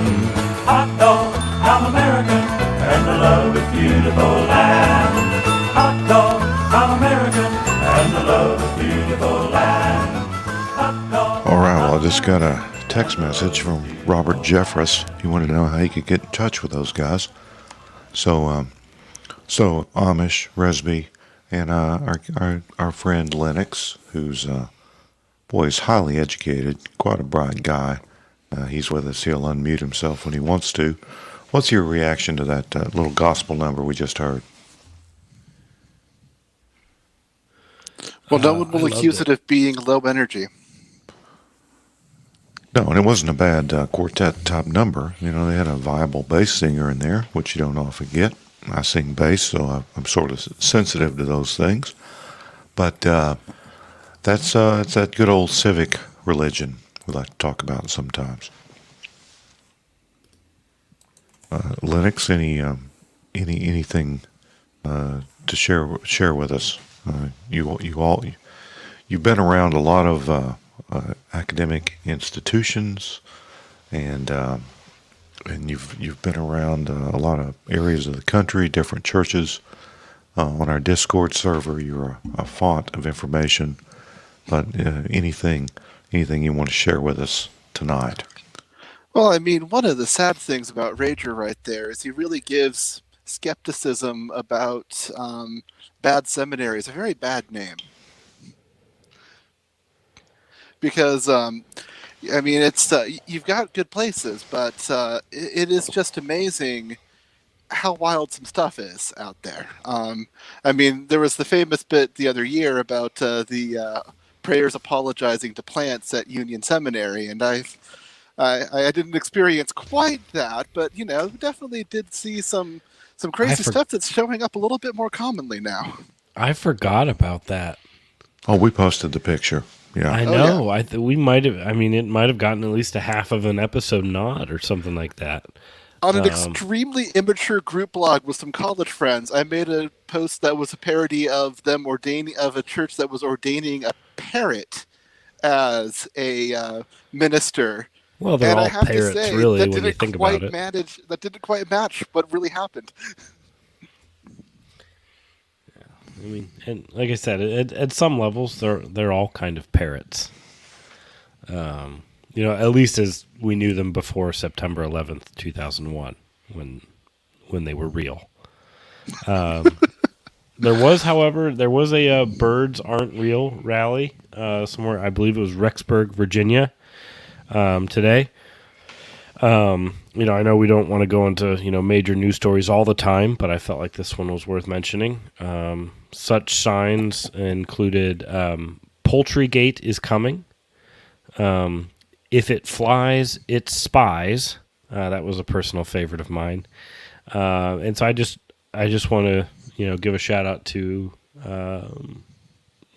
Hot dog, I'm American, and I love this beautiful land. Hot dog, I'm American, and I love this beautiful land. Hot dog. All right, well, I just got a text message from Robert Jeffress. He wanted to know how he could get in touch with those guys. So Amish, Resby, and our friend Lennox, who's he's highly educated, quite a bright guy. He's with us. He'll unmute himself when he wants to. What's your reaction to that little gospel number we just heard? Well, no one will accuse it of being low energy. No, and it wasn't a bad quartet type number. You know, they had a viable bass singer in there, which you don't often get. I sing bass, so I'm sort of sensitive to those things. But it's that good old civic religion we like to talk about sometimes. Lennox, anything to share with us. You've been around a lot of academic institutions, and you've been around a lot of areas of the country, different churches. On our Discord server, you're a font of information. But anything you want to share with us tonight? Well, I mean, one of the sad things about Rager right there is he really gives skepticism about bad seminaries a very bad name. Because, I mean, it's you've got good places, but it is just amazing how wild some stuff is out there. I mean, there was the famous bit the other year about the prayers apologizing to plants at Union Seminary, and I didn't experience quite that, but definitely did see some crazy stuff that's showing up a little bit more commonly now. I forgot about that. Oh, we posted the picture. Yeah, I know. Yeah. We might have. I mean, it might have gotten at least a half of an episode nod or something like that. On an extremely immature group blog with some college friends, I made a post that was a parody of them of a church that was ordaining a parrot as a minister. Well, they're all parrots, really, when you think about it. That didn't quite match what really happened. I mean, and like I said, at some levels, they're all kind of parrots. At least as we knew them before September 11th, 2001, when they were real. There was a Birds Aren't Real rally somewhere. I believe it was Rexburg, Virginia, today. I know we don't want to go into major news stories all the time, but I felt like this one was worth mentioning. Such signs included Poultrygate is coming. If it flies, it spies. That was a personal favorite of mine. And so I just want to, give a shout out to,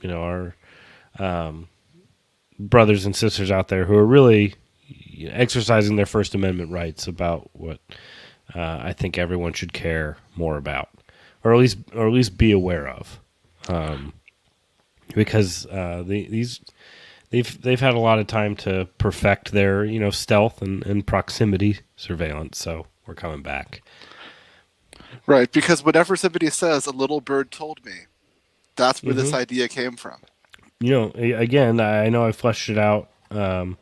our brothers and sisters out there who are really exercising their First Amendment rights about what I think everyone should care more about, or at least be aware of, because They've had a lot of time to perfect their stealth and proximity surveillance, so we're coming back. Right, because whenever somebody says a little bird told me, that's where this idea came from. Again, I know I fleshed it out on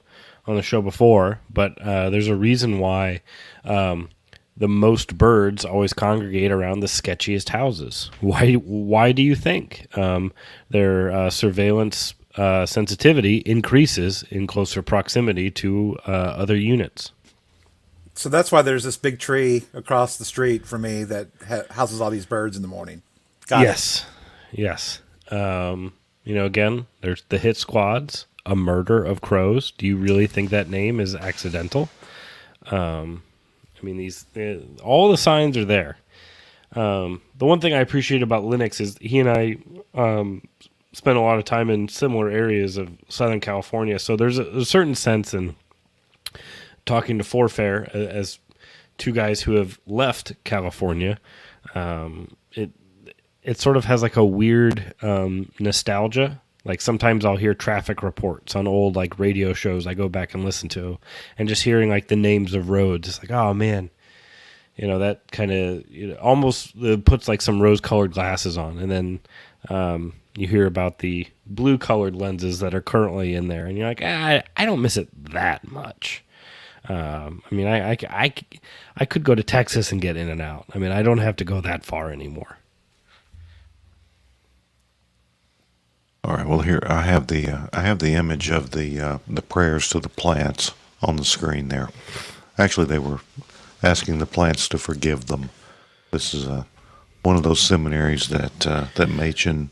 the show before, but there's a reason why the most birds always congregate around the sketchiest houses. Why do you think their surveillance sensitivity increases in closer proximity to other units? So that's why there's this big tree across the street from me that houses all these birds in the morning. Yes. Again, there's the hit squads, a murder of crows. Do you really think that name is accidental? All the signs are there. The one thing I appreciate about Linux is he and I spent a lot of time in similar areas of Southern California, so there's a certain sense in talking to Forfair as two guys who have left California. It sort of has like a weird nostalgia. Like sometimes I'll hear traffic reports on old like radio shows I go back and listen to, and just hearing like the names of roads, it's like, oh man, that kind of almost puts like some rose-colored glasses on, and then you hear about the blue-colored lenses that are currently in there, and you're like, I don't miss it that much. I could go to Texas and get in and out. I don't have to go that far anymore. All right. Well, here I have the image of the prayers to the plants on the screen there. Actually, they were asking the plants to forgive them. This is one of those seminaries that Machen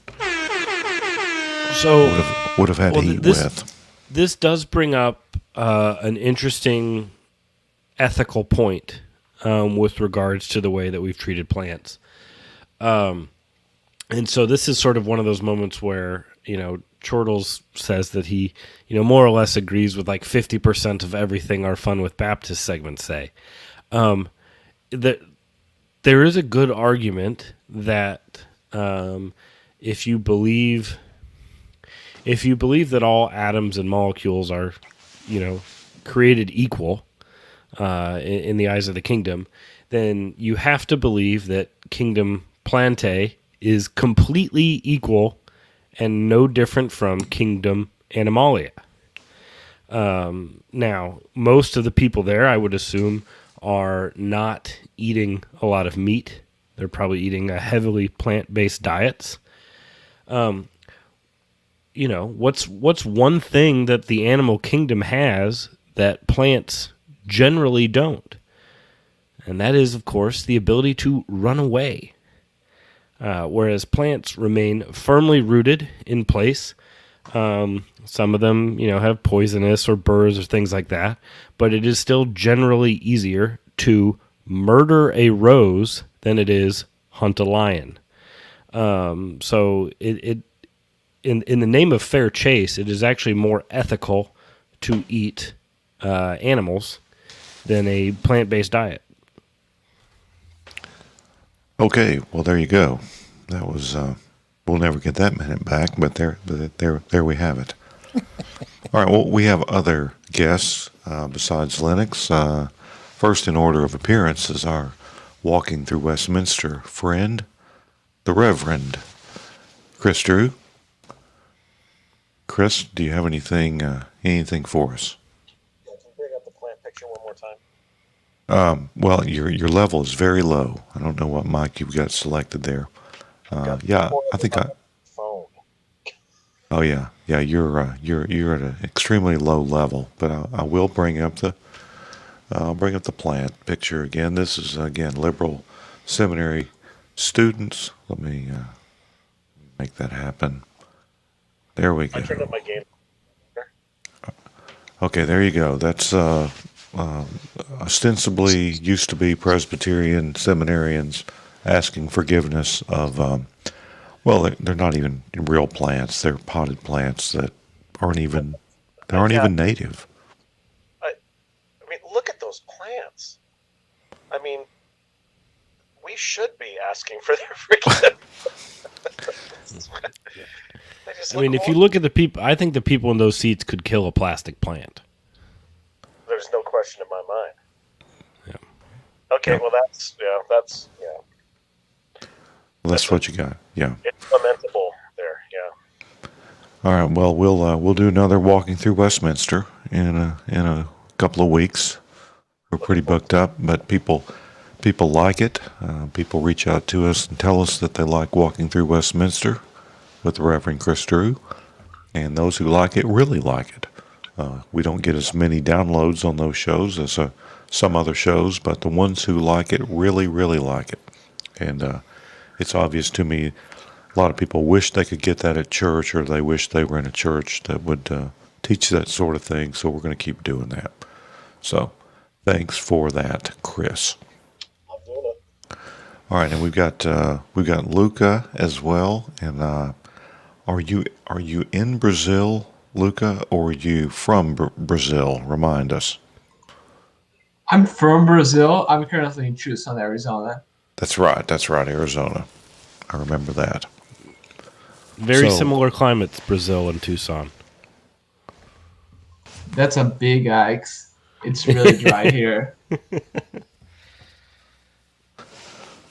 would have had heat with. This does bring up an interesting ethical point with regards to the way that we've treated plants. And so this is sort of one of those moments where, Chortles says that he, more or less agrees with like 50% of everything our Fun with Baptist segments say. There's there is a good argument that if you believe that all atoms and molecules are, created equal in the eyes of the kingdom, then you have to believe that Kingdom Plante is completely equal and no different from Kingdom Animalia. Now, most of the people there, I would assume, are not eating a lot of meat. They're probably eating a heavily plant-based diets. What's one thing that the animal kingdom has that plants generally don't? And that is, of course, the ability to run away. Whereas plants remain firmly rooted in place. Some of them, have poisonous or burrs or things like that. But it is still generally easier to murder a rose than it is hunt a lion. So in the name of fair chase, it is actually more ethical to eat animals than a plant-based diet. Okay, well there you go. That was we'll never get that minute back, but there we have it. All right, well we have other guests besides Lennox. First in order of appearance is our walking through Westminster friend, the Reverend Chris Drew. Chris, do you have anything for us? Yeah, can you bring up the plant picture one more time? Well, your level is very low. I don't know what mic you've got selected there. Yeah, I think I. Phone. Oh yeah, you're at an extremely low level. But I will bring up the plant picture again. This is again liberal seminary students. Let me make that happen. There we go. I turned up my game. Okay, there you go. That's ostensibly used to be Presbyterian seminarians asking forgiveness of, they're not even real plants. They're potted plants that aren't even native. I mean, look at those plants. I mean, we should be asking for their forgiveness. I mean, if you look at the people, I think the people in those seats could kill a plastic plant. There's no question in my mind. Yeah. Okay, Yeah. well, that's. Well, that's what you got. Yeah. It's lamentable there, yeah. All right. Well, we'll do another walking through Westminster in a couple of weeks. We're pretty booked up, but people like it. People reach out to us and tell us that they like walking through Westminster with the Reverend Chris Drew, and those who like it really like it. We don't get as many downloads on those shows as some other shows, but the ones who like it really, really like it. And it's obvious to me, a lot of people wish they could get that at church, or they wish they were in a church that would teach that sort of thing, so we're going to keep doing that. So thanks for that, Chris. I'm doing it. All right, and we've got Luca as well. And are you in Brazil, Luca, or are you from Brazil? Remind us. I'm from Brazil. I'm currently in Tucson, Arizona. That's right, Arizona. I remember that. Very similar climates, Brazil and Tucson. That's a big X. It's really dry here.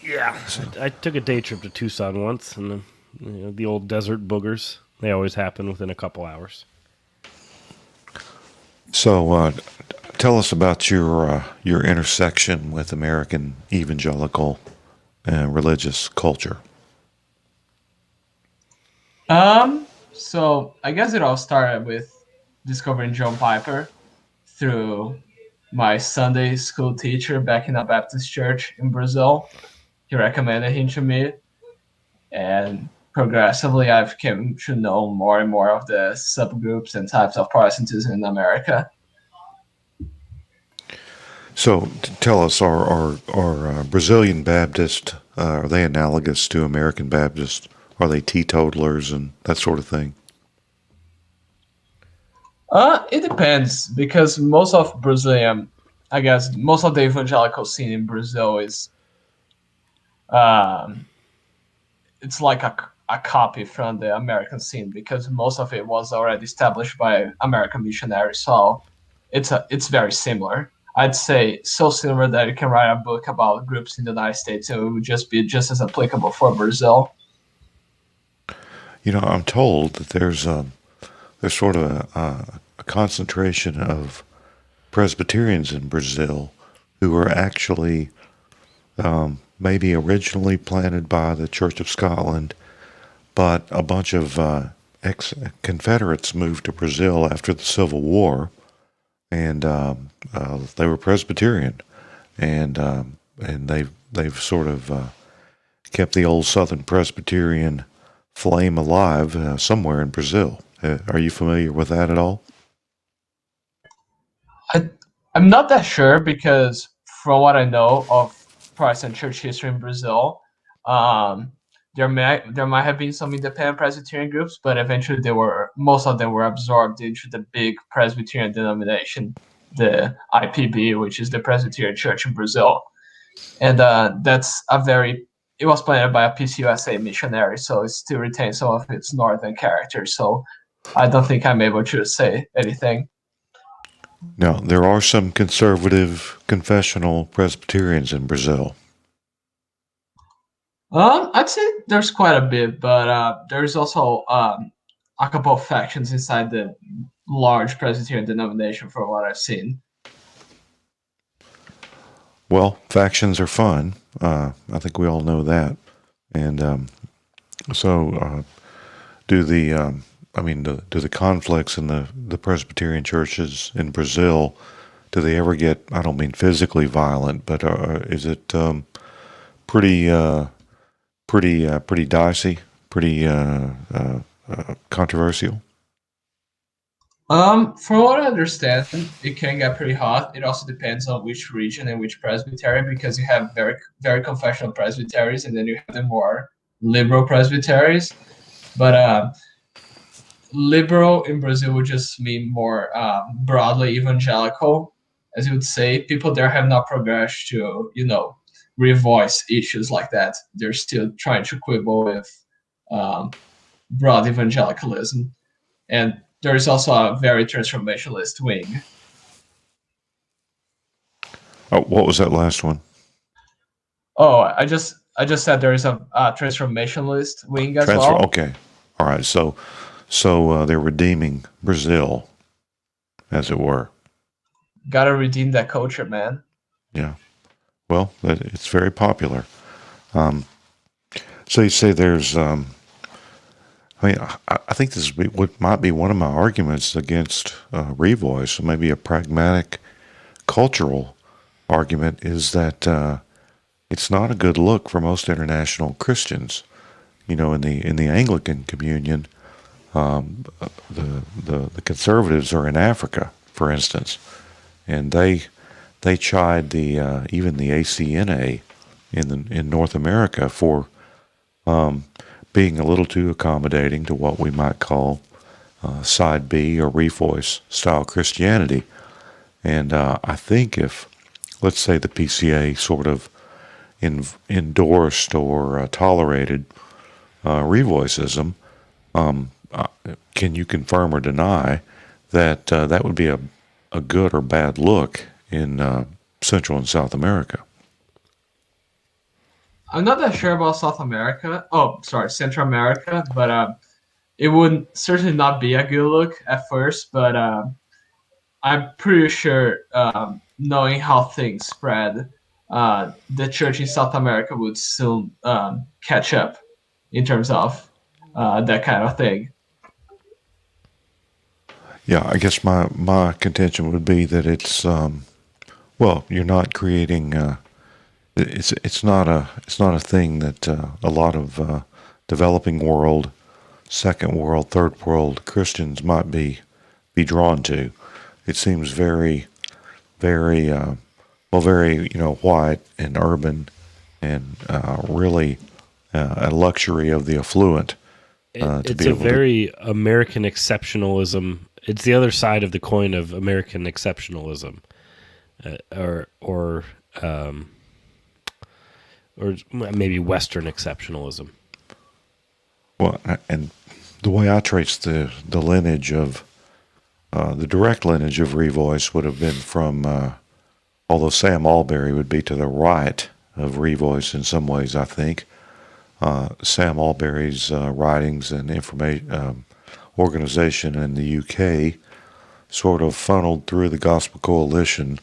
Yeah, I took a day trip to Tucson once, and the old desert boogers. They always happen within a couple hours. So, tell us about your intersection with American evangelical religious culture. So I guess it all started with discovering John Piper through my Sunday school teacher back in a Baptist church in Brazil. He recommended him to me, and progressively I've come to know more and more of the subgroups and types of Protestantism in America. So tell us, are Brazilian Baptists, are they analogous to American Baptists? Are they teetotalers and that sort of thing? It depends, because most of the evangelical scene in Brazil is it's like a copy from the American scene because most of it was already established by American missionaries. So it's very similar. I'd say so similar that you can write a book about groups in the United States and it would just be just as applicable for Brazil. You know, I'm told that there's sort of a concentration of Presbyterians in Brazil who were actually maybe originally planted by the Church of Scotland, but a bunch of ex-Confederates moved to Brazil after the Civil War, and they were Presbyterian, and they've sort of kept the old Southern Presbyterian flame alive somewhere in Brazil. Are you familiar with that at all? I'm not that sure because from what I know of Protestant church history in Brazil, there might have been some independent Presbyterian groups, but eventually most of them were absorbed into the big Presbyterian denomination, the IPB, which is the Presbyterian Church in Brazil, and it was planted by a PCUSA missionary, so it still retains some of its northern character. So I don't think I'm able to say anything. Now, there are some conservative confessional Presbyterians in Brazil. I'd say there's quite a bit, but there's also a couple of factions inside the large Presbyterian denomination from what I've seen. Well, factions are fun. I think we all know that. And so do the conflicts in the Presbyterian churches in Brazil, do they ever get, I don't mean physically violent, but is it pretty dicey, pretty controversial? From what I understand, it can get pretty hot. It also depends on which region and which presbytery, because you have very, very confessional presbyteries, and then you have the more liberal presbyteries. But liberal in Brazil would just mean more broadly evangelical, as you would say. People there have not progressed to, revoice issues like that. They're still trying to quibble with broad evangelicalism. And there is also a very transformationalist wing. Oh, what was that last one? Oh, I just said there is a transformationalist wing as well. Okay, all right. So they're redeeming Brazil, as it were. Gotta redeem that culture, man. Yeah. Well, it's very popular. So you say there's. I think this is what might be one of my arguments against revoice. Maybe a pragmatic, cultural argument is that it's not a good look for most international Christians. In the Anglican Communion, the conservatives are in Africa, for instance, and they chide even the ACNA in North America for being a little too accommodating to what we might call side B or revoice style Christianity. And I think if, let's say, the PCA sort of endorsed or tolerated revoicism, can you confirm or deny that that would be a good or bad look in Central and South America? I'm not that sure about South America. Oh, sorry, Central America, but it would certainly not be a good look at first. But I'm pretty sure, knowing how things spread, the church in South America would soon catch up in terms of that kind of thing. Yeah, I guess my contention would be that it's you're not creating. It's not a thing that a lot of developing world, second world, third world Christians might be drawn to. It seems very, very, very white and urban, and really a luxury of the affluent. It's a very American exceptionalism. It's the other side of the coin of American exceptionalism, or maybe Western exceptionalism. Well, and the way I trace the lineage of the direct lineage of Revoice would have been from, although Sam Alberry would be to the right of Revoice in some ways, I think. Sam Alberry's writings and information organization in the UK sort of funneled through the Gospel Coalition.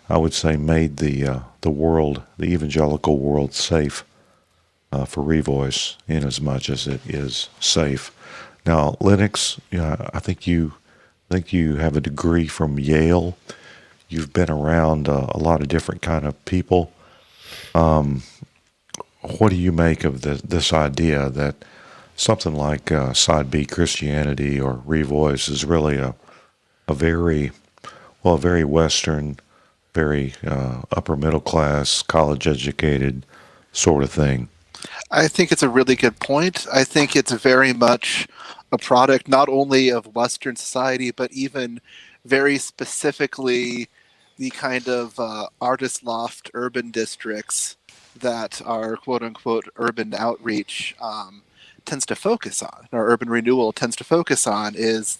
I would say made the world, the evangelical world, safe for Revoice in as much as it is safe. Now, Linux, I think you have a degree from Yale. You've been around a lot of different kind of people. What do you make of this idea that something like Side B Christianity or Revoice is really a very Western, very upper middle class, college educated sort of thing? I think it's a really good point. I think it's very much a product not only of Western society, but even very specifically the kind of artist loft urban districts that our quote-unquote urban outreach tends to focus on, or urban renewal tends to focus on, is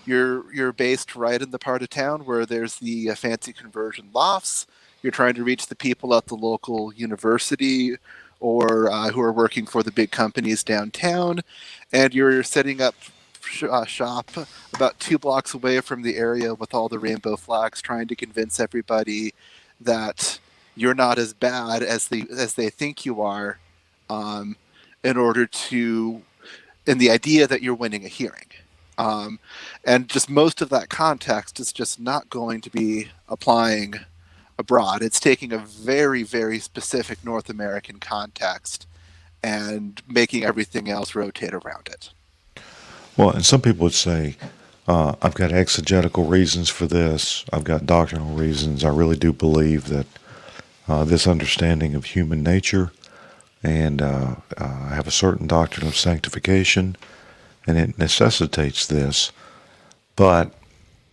you're based right in the part of town where there's the fancy conversion lofts. You're trying to reach the people at the local university or who are working for the big companies downtown, and you're setting up shop about 2 blocks away from the area with all the rainbow flags, trying to convince everybody that you're not as bad as they think you are, in order to, in the idea that you're winning a hearing. And just most of that context is just not going to be applying abroad. It's taking a very, very specific North American context and making everything else rotate around it. Well, and some people would say, I've got exegetical reasons for this. I've got doctrinal reasons. I really do believe that this understanding of human nature, and I have a certain doctrine of sanctification, and it necessitates this. But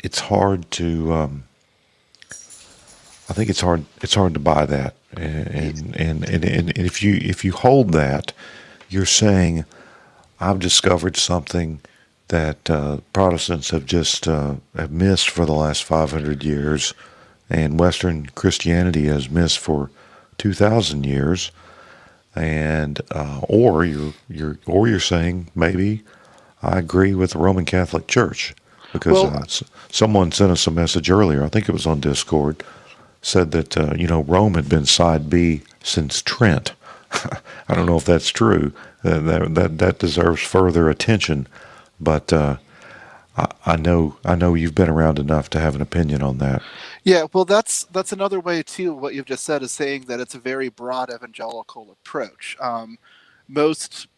it's hard to, I think it's hard to buy that. And if you hold that, you're saying, I've discovered something that Protestants have just have missed for the last 500 years, and Western Christianity has missed for 2,000 years, and or you're saying maybe I agree with the Roman Catholic Church, because someone sent us a message earlier. I think it was on Discord, said that Rome had been Side B since Trent. I don't know if that's true. That deserves further attention, but I know you've been around enough to have an opinion on that. Yeah, well, that's another way too. What you've just said is saying that it's a very broad evangelical approach. Most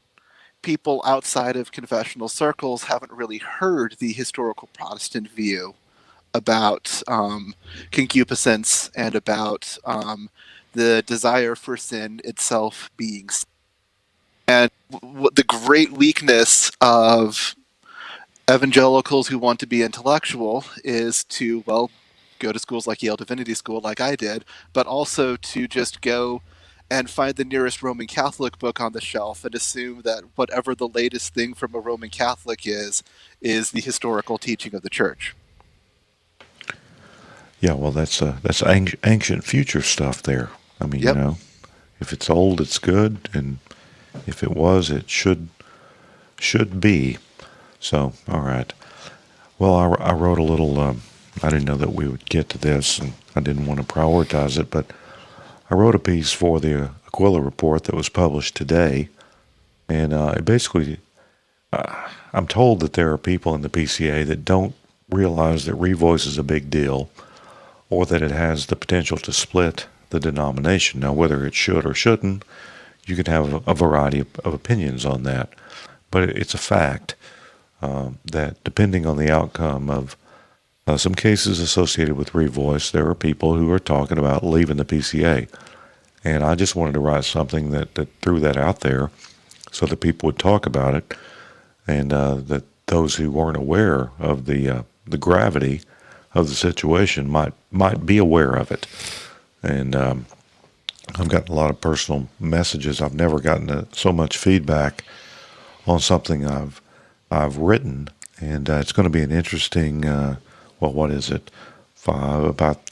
people outside of confessional circles haven't really heard the historical Protestant view about concupiscence and about the desire for sin itself being sin. And the great weakness of evangelicals who want to be intellectual is to, go to schools like Yale Divinity School, like I did, but also to just go and find the nearest Roman Catholic book on the shelf and assume that whatever the latest thing from a Roman Catholic is the historical teaching of the Church. Yeah, well, that's ancient future stuff there. I mean, Yep. If it's old, it's good, and if it was, it should be. So, all right. Well, I wrote a little. I didn't know that we would get to this, and I didn't want to prioritize it, but I wrote a piece for the Aquila Report that was published today, and it basically, I'm told that there are people in the PCA that don't realize that Revoice is a big deal, or that it has the potential to split the denomination. Now, whether it should or shouldn't, you can have a variety of opinions on that, but it's a fact that depending on the outcome of some cases associated with Revoice, there are people who are talking about leaving the PCA. And I just wanted to write something that threw that out there so that people would talk about it, and that those who weren't aware of the gravity of the situation might be aware of it. And I've gotten a lot of personal messages. I've never gotten so much feedback on something I've written, and it's going to be an interesting. What is it? About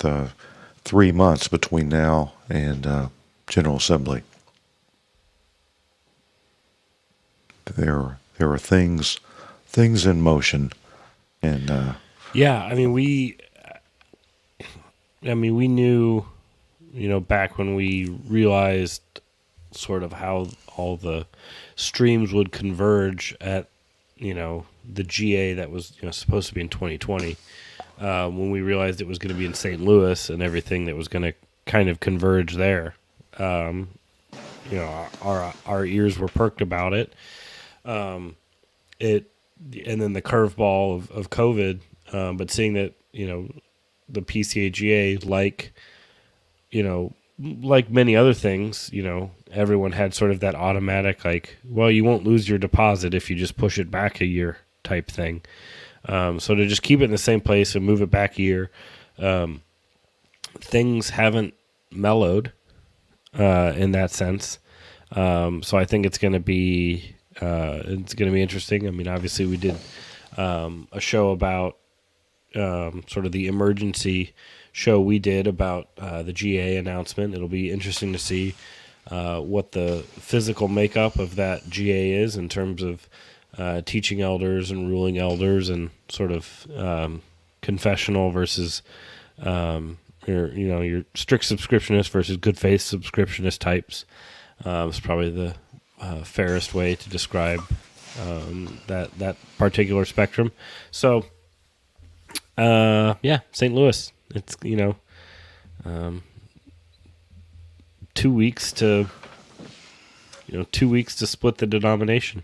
3 months between now and General Assembly. There are things in motion, and yeah, I mean we knew, back when we realized sort of how all the streams would converge at the GA that was supposed to be in 2020, when we realized it was going to be in St. Louis and everything that was going to kind of converge there. Our ears were perked about it. And then the curveball of COVID, but seeing that, the PCAGA, like many other things, everyone had sort of that automatic, well, you won't lose your deposit if you just push it back a year type thing. So to just keep it in the same place and move it back a year, things haven't mellowed, in that sense. So I think it's going to be interesting. I mean, obviously we did a show about sort of the emergency show we did about the GA announcement. It'll be interesting to see what the physical makeup of that GA is in terms of teaching elders and ruling elders, and sort of confessional versus your strict subscriptionist versus good faith subscriptionist types. It's probably the fairest way to describe that particular spectrum. So, St. Louis. It's 2 weeks to 2 weeks to split the denomination.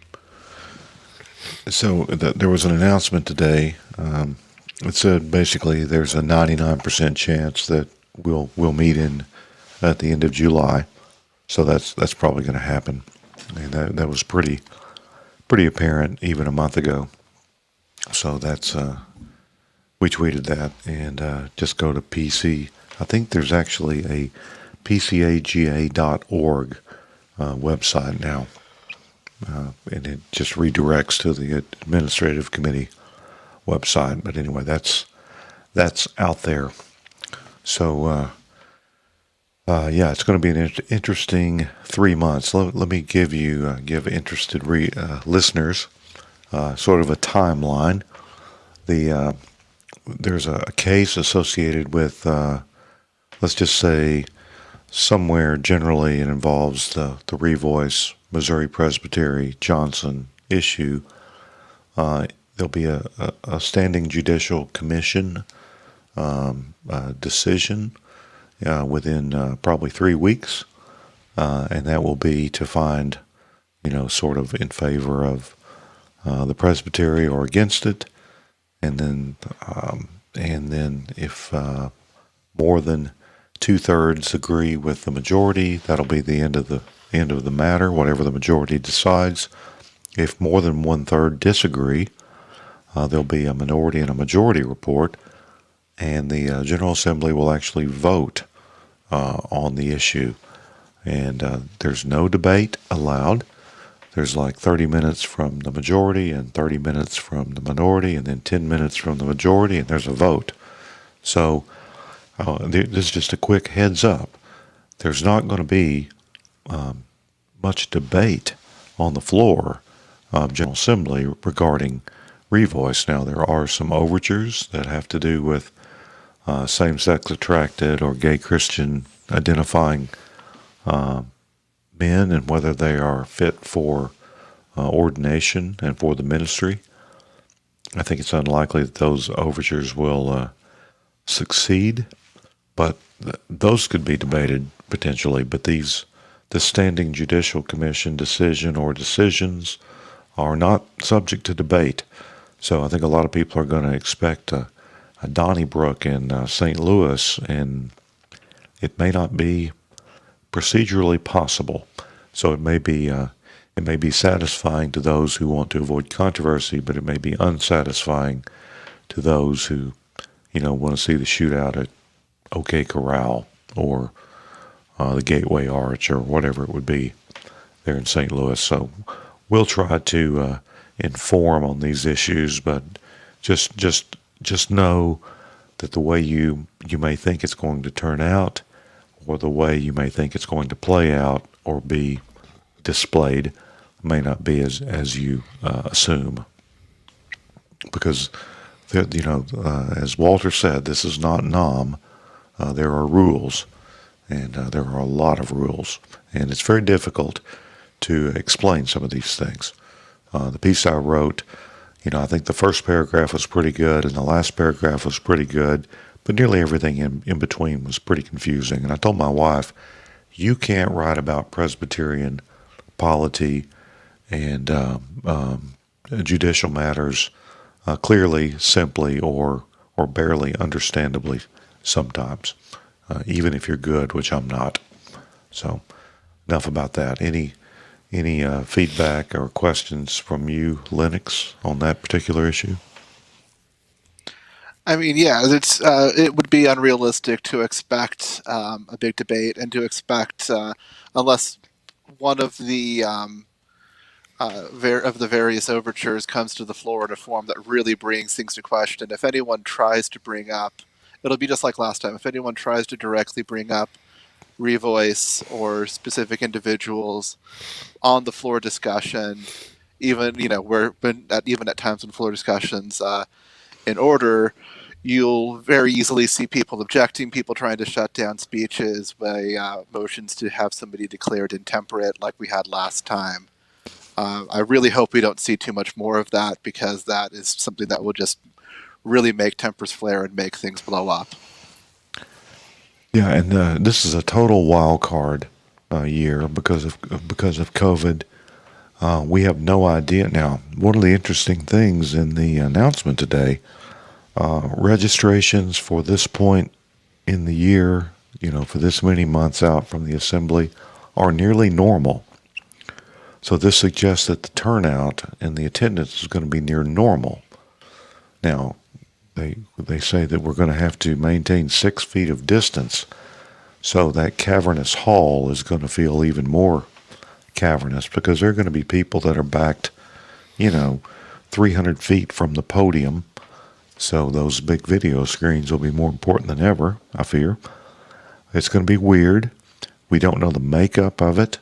So there was an announcement today. It said basically there's a 99% chance that we'll meet at the end of July. So that's probably going to happen. I mean, that was pretty apparent even a month ago. So that's we tweeted that, and just go to PC. I think there's actually a PCAGA.org website now, and it just redirects to the administrative committee website. But anyway, that's out there. So it's going to be an interesting 3 months. Let me give interested listeners sort of a timeline. There's a case associated with, let's just say, somewhere generally it involves the Revoice Missouri Presbytery Johnson issue. There'll be a standing judicial commission decision within probably 3 weeks, and that will be to find, sort of in favor of the presbytery or against it, and then if more than 2/3 agree with the majority, that'll be the end of the matter, whatever the majority decides. If more than 1/3 disagree, there'll be a minority and a majority report, and the General Assembly will actually vote on the issue. And there's no debate allowed. There's like 30 minutes from the majority and 30 minutes from the minority, and then 10 minutes from the majority, and there's a vote. So this is just a quick heads up. There's not going to be much debate on the floor of General Assembly regarding Revoice. Now, there are some overtures that have to do with same-sex attracted or gay Christian identifying men and whether they are fit for ordination and for the ministry. I think it's unlikely that those overtures will succeed, but those could be debated potentially. But this standing judicial commission decision or decisions are not subject to debate. So I think a lot of people are going to expect a Donnybrook in St. Louis, and it may not be procedurally possible. So it may be satisfying to those who want to avoid controversy, but it may be unsatisfying to those who, want to see the shootout at OK Corral or the Gateway Arch or whatever it would be there in St. Louis. So we'll try to inform on these issues, but just know that the way you may think it's going to turn out, or the way you may think it's going to play out or be displayed, may not be as you assume. Because, as Walter said, this is not Nam. There are rules, and there are a lot of rules, and it's very difficult to explain some of these things. The piece I wrote, I think the first paragraph was pretty good, and the last paragraph was pretty good, but nearly everything in between was pretty confusing. And I told my wife, you can't write about Presbyterian polity and judicial matters clearly, simply, or barely understandably sometimes, even if you're good, which I'm not. So enough about that. Any feedback or questions from you, Lennox, on that particular issue? I mean, yeah, it would be unrealistic to expect a big debate and to expect, unless one of the various overtures comes to the floor in a form that really brings things to question. If anyone tries to bring up, it'll be just like last time. If anyone tries to directly bring up Revoice or specific individuals on the floor discussion, even at times when floor discussions in order, you'll very easily see people objecting, people trying to shut down speeches by motions to have somebody declared intemperate like we had last time. I really hope we don't see too much more of that, because that is something that will just really make tempers flare and make things blow up. Yeah, and this is a total wild card year because of COVID. We have no idea. Now, one of the interesting things in the announcement today, registrations for this point in the year, for this many months out from the assembly, are nearly normal. So this suggests that the turnout and the attendance is going to be near normal. Now, they say that we're going to have to maintain 6 feet of distance, so that cavernous hall is going to feel even more cavernous, because there are going to be people that are backed, 300 feet from the podium. So those big video screens will be more important than ever, I fear. It's going to be weird. We don't know the makeup of it.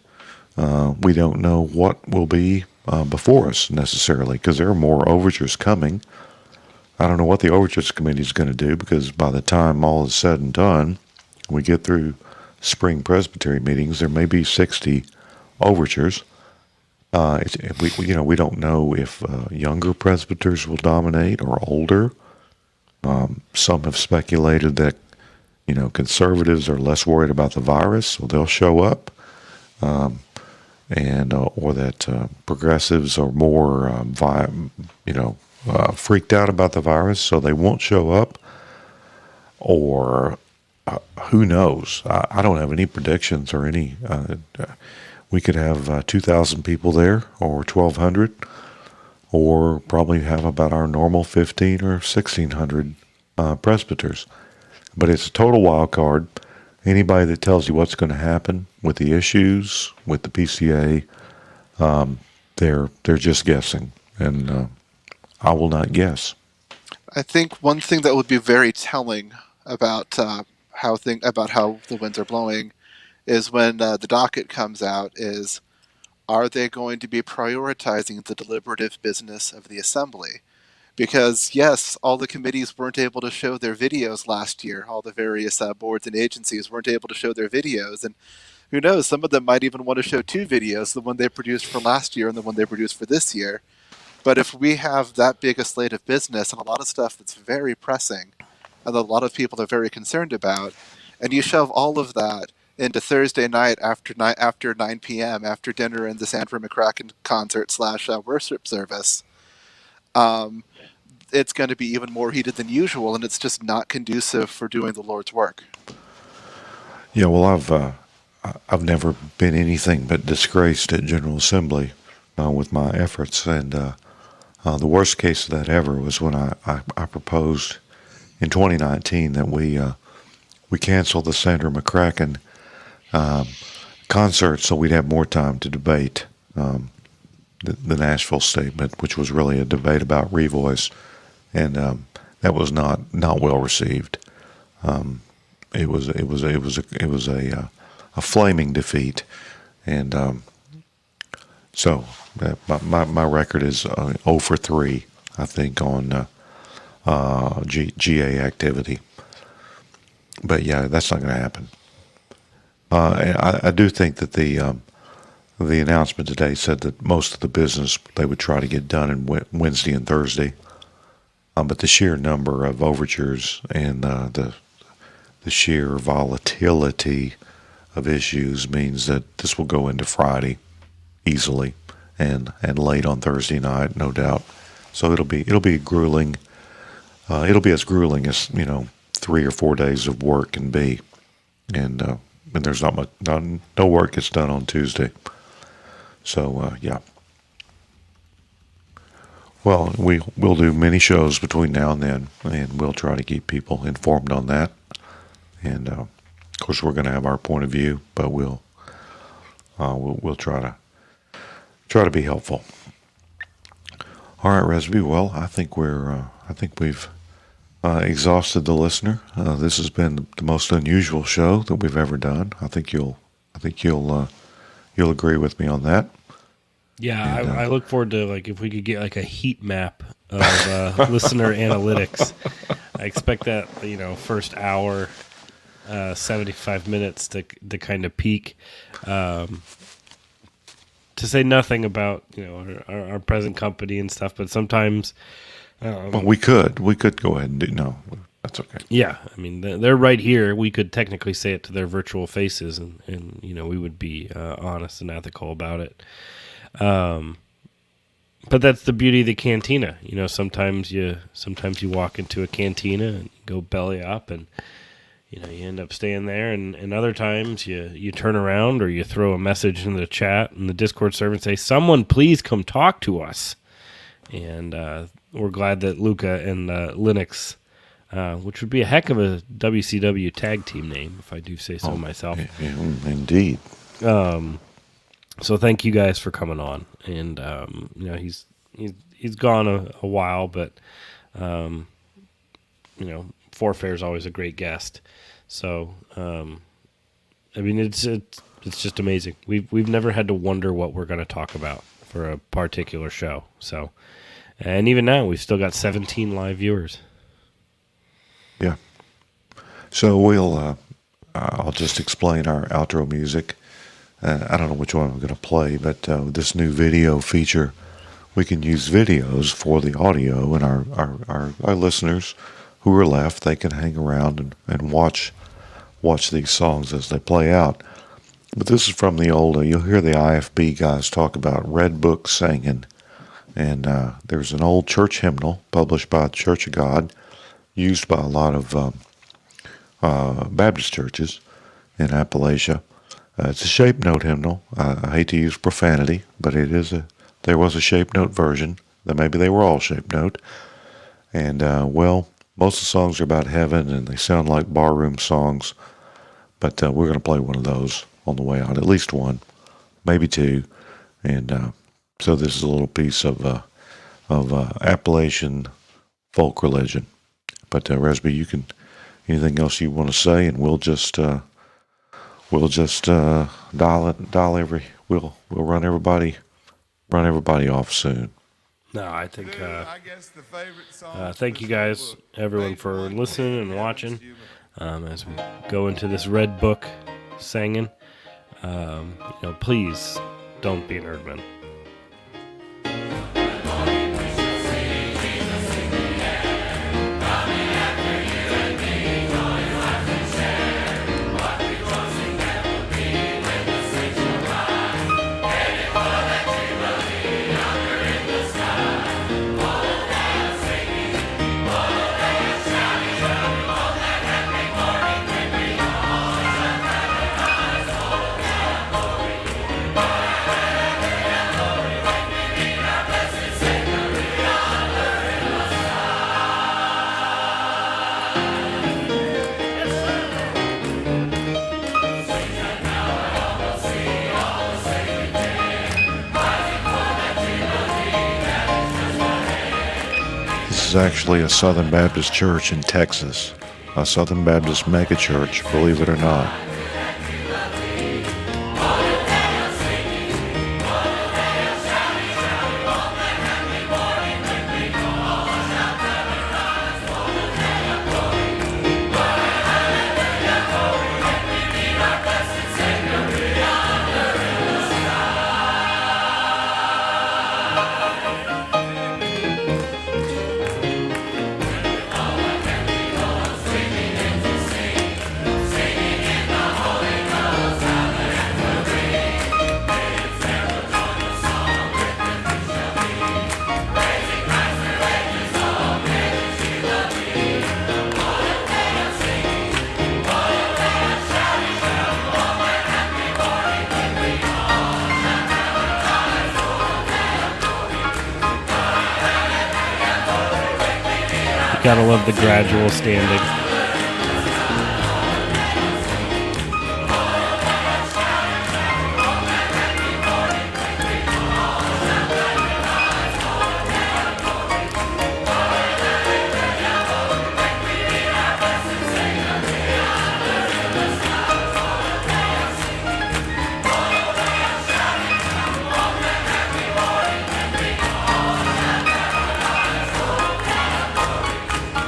We don't know what will be before us necessarily, because there are more overtures coming. I don't know what the overtures committee is going to do, because by the time all is said and done, we get through spring presbytery meetings, there may be 60 overtures. We don't know if younger presbyters will dominate or older. Some have speculated that conservatives are less worried about the virus, so they'll show up, or that progressives are more freaked out about the virus, so they won't show up, or who knows? I don't have any predictions or any. We could have 2,000 people there, or 1,200, or probably have about our normal 15 or 1,600 presbyters. But it's a total wild card. Anybody that tells you what's going to happen with the issues, with the PCA, they're just guessing, and I will not guess. I think one thing that would be very telling about how the winds are blowing is when the docket comes out is, are they going to be prioritizing the deliberative business of the assembly? Because yes, all the committees weren't able to show their videos last year. All the various boards and agencies weren't able to show their videos. And who knows, some of them might even want to show 2 videos, the one they produced for last year and the one they produced for this year. But if we have that big a slate of business and a lot of stuff that's very pressing and a lot of people are very concerned about, and you shove all of that into Thursday night after 9 p.m., after dinner and the Sandra McCracken concert / worship service, it's going to be even more heated than usual, and it's just not conducive for doing the Lord's work. Yeah, well, I've never been anything but disgraced at General Assembly with my efforts, and the worst case of that ever was when I proposed in 2019 that we cancel the Sandra McCracken concert, so we'd have more time to debate the Nashville statement, which was really a debate about revoice, and that was not well received. It was a flaming defeat, and so my record is 0 for 3, I think, on GA activity. But yeah, that's not going to happen. I do think that the announcement today said that most of the business they would try to get done in Wednesday and Thursday, but the sheer number of overtures and the sheer volatility of issues means that this will go into Friday easily and late on Thursday night, no doubt. So it'll be grueling. It'll be as grueling as 3 or 4 days of work can be, and there's no work gets done on Tuesday. So yeah. Well, we'll do many shows between now and then, and we'll try to keep people informed on that. And of course, we're going to have our point of view, but we'll try to be helpful. All right, Resby. Well, I think we've exhausted the listener. This has been the most unusual show that we've ever done. I think you'll agree with me on that. Yeah, and, I look forward to if we could get a heat map of listener analytics. I expect that first hour, 75 minutes to kind of peak. To say nothing about our present company and stuff, but sometimes. Well, we could go ahead and do. No, that's okay. Yeah, I mean they're right here. We could technically say it to their virtual faces, and we would be honest and ethical about it. But that's the beauty of the Cantina. Sometimes you walk into a Cantina and go belly up, and you end up staying there, and other times you turn around or you throw a message in the chat and the Discord server and say, "Someone please come talk to us," and we're glad that Luca and Linux, which would be a heck of a WCW tag team name, if I do say so myself. Indeed. So thank you guys for coming on. And he's gone a while, but Forfair is always a great guest. So it's just amazing. We've never had to wonder what we're going to talk about for a particular show. So. And even now, we've still got 17 live viewers. Yeah. So I'll just explain our outro music. I don't know which one I'm going to play, but this new video feature, we can use videos for the audio, and our listeners who are left, they can hang around and watch these songs as they play out. But this is from the old, you'll hear the IFB guys talk about Red Book singing. And there's an old church hymnal published by the Church of God, used by a lot of Baptist churches in Appalachia. It's a shape note hymnal. I hate to use profanity, but there was a shape note version. Maybe they were all shape note. And most of the songs are about heaven, and they sound like barroom songs. But we're going to play one of those on the way out, at least one, maybe two, and. So this is a little piece of Appalachian folk religion. But Resby, you can anything else you want to say, and we'll just we'll run everybody off soon. No, I think thank you guys, everyone, for listening and watching as we go into this Red Book singing. Please don't be an Erdman. is actually a Southern Baptist church in Texas, a Southern Baptist megachurch, believe it or not. Gotta love the gradual standing.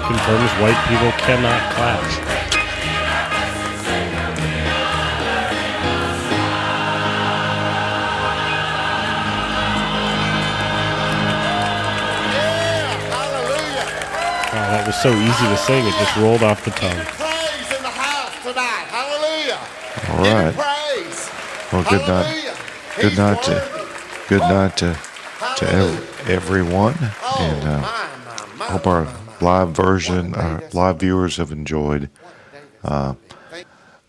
Confirms white people cannot clap. Wow, that was so easy to sing, it just rolled off the tongue. Praise in the house tonight. Hallelujah. All right. Well, good night to everyone, and hope our live version, our live viewers have enjoyed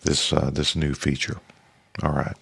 this new feature. All right.